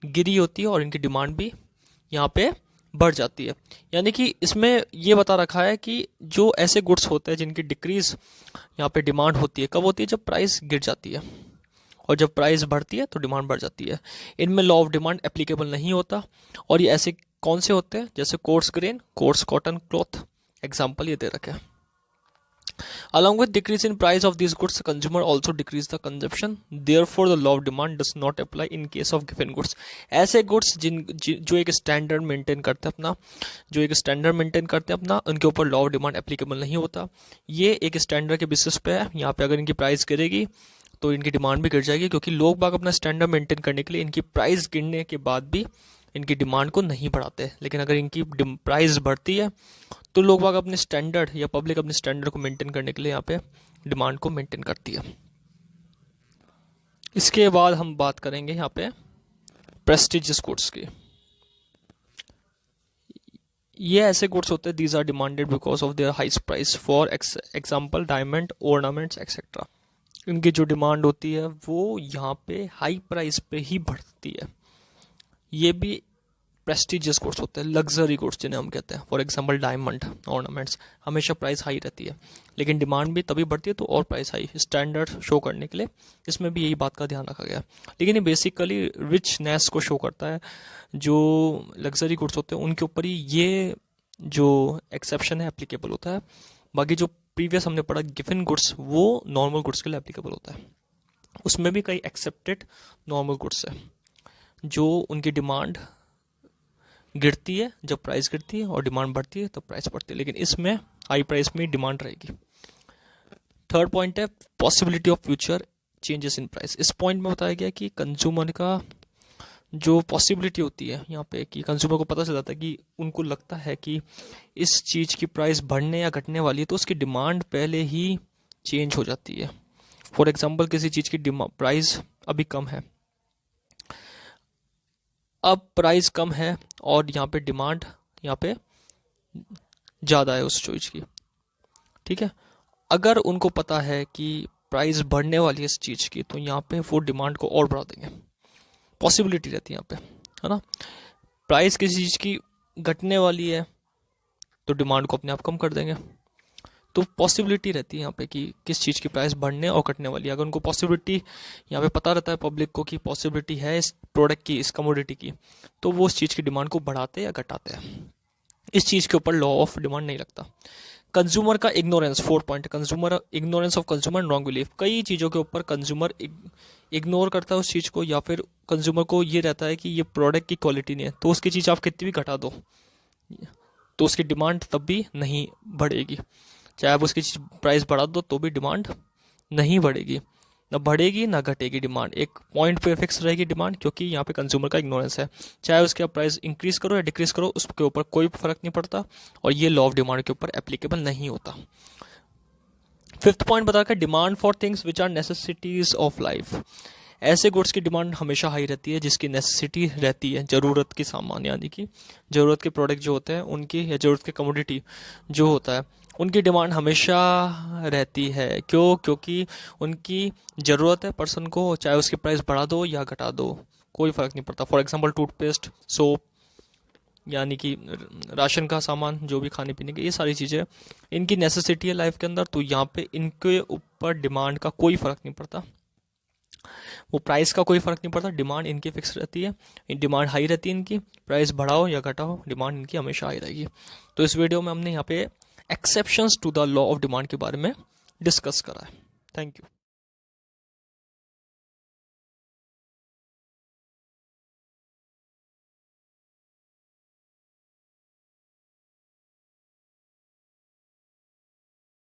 गिरी होती है और इनकी डिमांड भी यहाँ पे बढ़ जाती है। यानी कि इसमें ये बता रखा है कि जो ऐसे गुड्स होते हैं जिनकी डिक्रीज यहाँ पे डिमांड होती है, कब होती है? जब प्राइस गिर जाती है, और जब प्राइस बढ़ती है तो डिमांड बढ़ जाती है। इनमें लॉ ऑफ डिमांड एप्लीकेबल नहीं होता। और ये ऐसे कौन से होते हैं? जैसे coarse grain, course cotton cloth, example ये दे रखे हैं। Along with decrease in price of these goods, the consumer also decrease the consumption. Therefore, the law of demand does not apply in case of given goods. ऐसे goods जो एक standard maintain करते हैं अपना, उनके ऊपर लॉ ऑफ डिमांड एप्लीकेबल नहीं होता। ये एक स्टैंडर्ड के बेसिस पे है। यहाँ पे अगर इनकी प्राइस गिरेगी तो इनकी डिमांड भी गिर जाएगी, क्योंकि लोग बाग अपना स्टैंडर्ड मेंटेन करने के लिए इनकी प्राइस गिरने के बाद भी इनकी डिमांड को नहीं बढ़ाते। लेकिन अगर इनकी प्राइस बढ़ती है तो लोग बाग अपने स्टैंडर्ड या पब्लिक अपने स्टैंडर्ड को मेंटेन करने के लिए यहाँ पे डिमांड को मेंटेन करती है। इसके बाद हम बात करेंगे यहाँ पे प्रेस्टिजियस गुड्स की। ये ऐसे गुड्स होते हैं these are demanded because of their high price, for example diamond, ornaments etcetera. इनकी जो डिमांड होती है वो यहाँ पे हाई प्राइस पे ही बढ़ती है। ये भी प्रेस्टिजियस गुड्स होते हैं, लग्जरी गुड्स जिन्हें हम कहते हैं। फॉर एग्जांपल डायमंड, ऑर्नामेंट्स, हमेशा प्राइस हाई रहती है, लेकिन डिमांड भी तभी बढ़ती है तो और प्राइस हाई, स्टैंडर्ड शो करने के लिए इसमें भी यही बात का ध्यान रखा गया है। लेकिन ये बेसिकली रिचनेस को शो करता है। जो लग्जरी गुड्स होते हैं उनके ऊपर ही ये जो एक्सेप्शन है एप्लीकेबल होता है। बाकी जो प्रीवियस हमने पढ़ा गिवन गुड्स, वो नॉर्मल गुड्स के लिए एप्लीकेबल होता है। उसमें भी कई एक्सेप्टेड नॉर्मल गुड्स है जो उनकी डिमांड गिरती है जब प्राइस गिरती है, और डिमांड बढ़ती है तो प्राइस बढ़ती है, लेकिन इसमें हाई प्राइस में डिमांड रहेगी। थर्ड पॉइंट है possibility of future changes in price. इस पॉइंट में बताया गया कि कंज्यूमर का जो पॉसिबिलिटी होती है यहाँ पे, कि कंज्यूमर को पता चल जाता है कि उनको लगता है कि इस चीज़ की प्राइस बढ़ने या घटने वाली है, तो उसकी डिमांड पहले ही चेंज हो जाती है। फॉर एग्जाम्पल, किसी चीज़ की प्राइस अभी कम है, अब प्राइस कम है और यहाँ पे डिमांड यहाँ पे ज़्यादा है उस चीज़ की, ठीक है। अगर उनको पता है कि प्राइस बढ़ने वाली है इस चीज़ की, तो यहाँ पे वो डिमांड को और बढ़ा देंगे। पॉसिबिलिटी रहती है यहाँ पे, है ना। प्राइस किसी चीज़ की घटने वाली है तो डिमांड को अपने आप कम कर देंगे। तो पॉसिबिलिटी रहती है यहाँ पे कि किस चीज़ की प्राइस बढ़ने और घटने वाली है। अगर उनको पॉसिबिलिटी यहाँ पे पता रहता है पब्लिक को कि पॉसिबिलिटी है इस प्रोडक्ट की, इस कमोडिटी की, तो वो उस चीज़ की डिमांड को बढ़ाते या घटाते हैं। इस चीज़ के ऊपर लॉ ऑफ डिमांड नहीं लगता। कंज्यूमर का ignorance, 4 point, consumer ignorance of consumer and wrong belief. कई चीज़ों के ऊपर कंज्यूमर इग्नोर करता है उस चीज़ को, या फिर कंज्यूमर को ये रहता है कि ये प्रोडक्ट की क्वालिटी नहीं है, तो उसकी चीज़ आप कितनी भी घटा दो तो उसकी डिमांड तब भी नहीं बढ़ेगी। चाहे आप उसकी प्राइस बढ़ा दो तो भी डिमांड नहीं बढ़ेगी, ना बढ़ेगी ना घटेगी। डिमांड एक पॉइंट पे फिक्स रहेगी डिमांड, क्योंकि यहाँ पे कंज्यूमर का इग्नोरेंस है। चाहे उसके आप प्राइस इंक्रीज करो या डिक्रीज करो, उसके ऊपर कोई फर्क नहीं पड़ता, और ये लॉ ऑफ डिमांड के ऊपर एप्लीकेबल नहीं होता। फिफ्थ पॉइंट बता रखा है demand for things which are necessities of life. ऐसे गुड्स की डिमांड हमेशा हाई रहती है जिसकी नेसेसिटी रहती है, ज़रूरत के सामान, यानी कि ज़रूरत के प्रोडक्ट जो होते हैं उनकी, या ज़रूरत के कमोडिटी जो होता है उनकी डिमांड हमेशा रहती है। क्यों? क्योंकि उनकी ज़रूरत है पर्सन को, चाहे उसकी प्राइस बढ़ा दो या घटा दो, कोई फ़र्क नहीं पड़ता। फॉर एग्जांपल टूथपेस्ट, सोप, यानी कि राशन का सामान, जो भी खाने पीने के, ये सारी चीज़ें इनकी नेसेसिटी है लाइफ के अंदर, तो यहाँ पे इनके ऊपर डिमांड का कोई फ़र्क नहीं पड़ता, वो प्राइस का कोई फ़र्क नहीं पड़ता, डिमांड इनकी फिक्स रहती है, डिमांड हाई रहती है इनकी, प्राइस बढ़ाओ या घटाओ डिमांड इनकी हमेशा हाई रहेगी। तो इस वीडियो में हमने यहाँ पे exceptions to the law of demand के बारे में डिस्कस करा है। Thank you.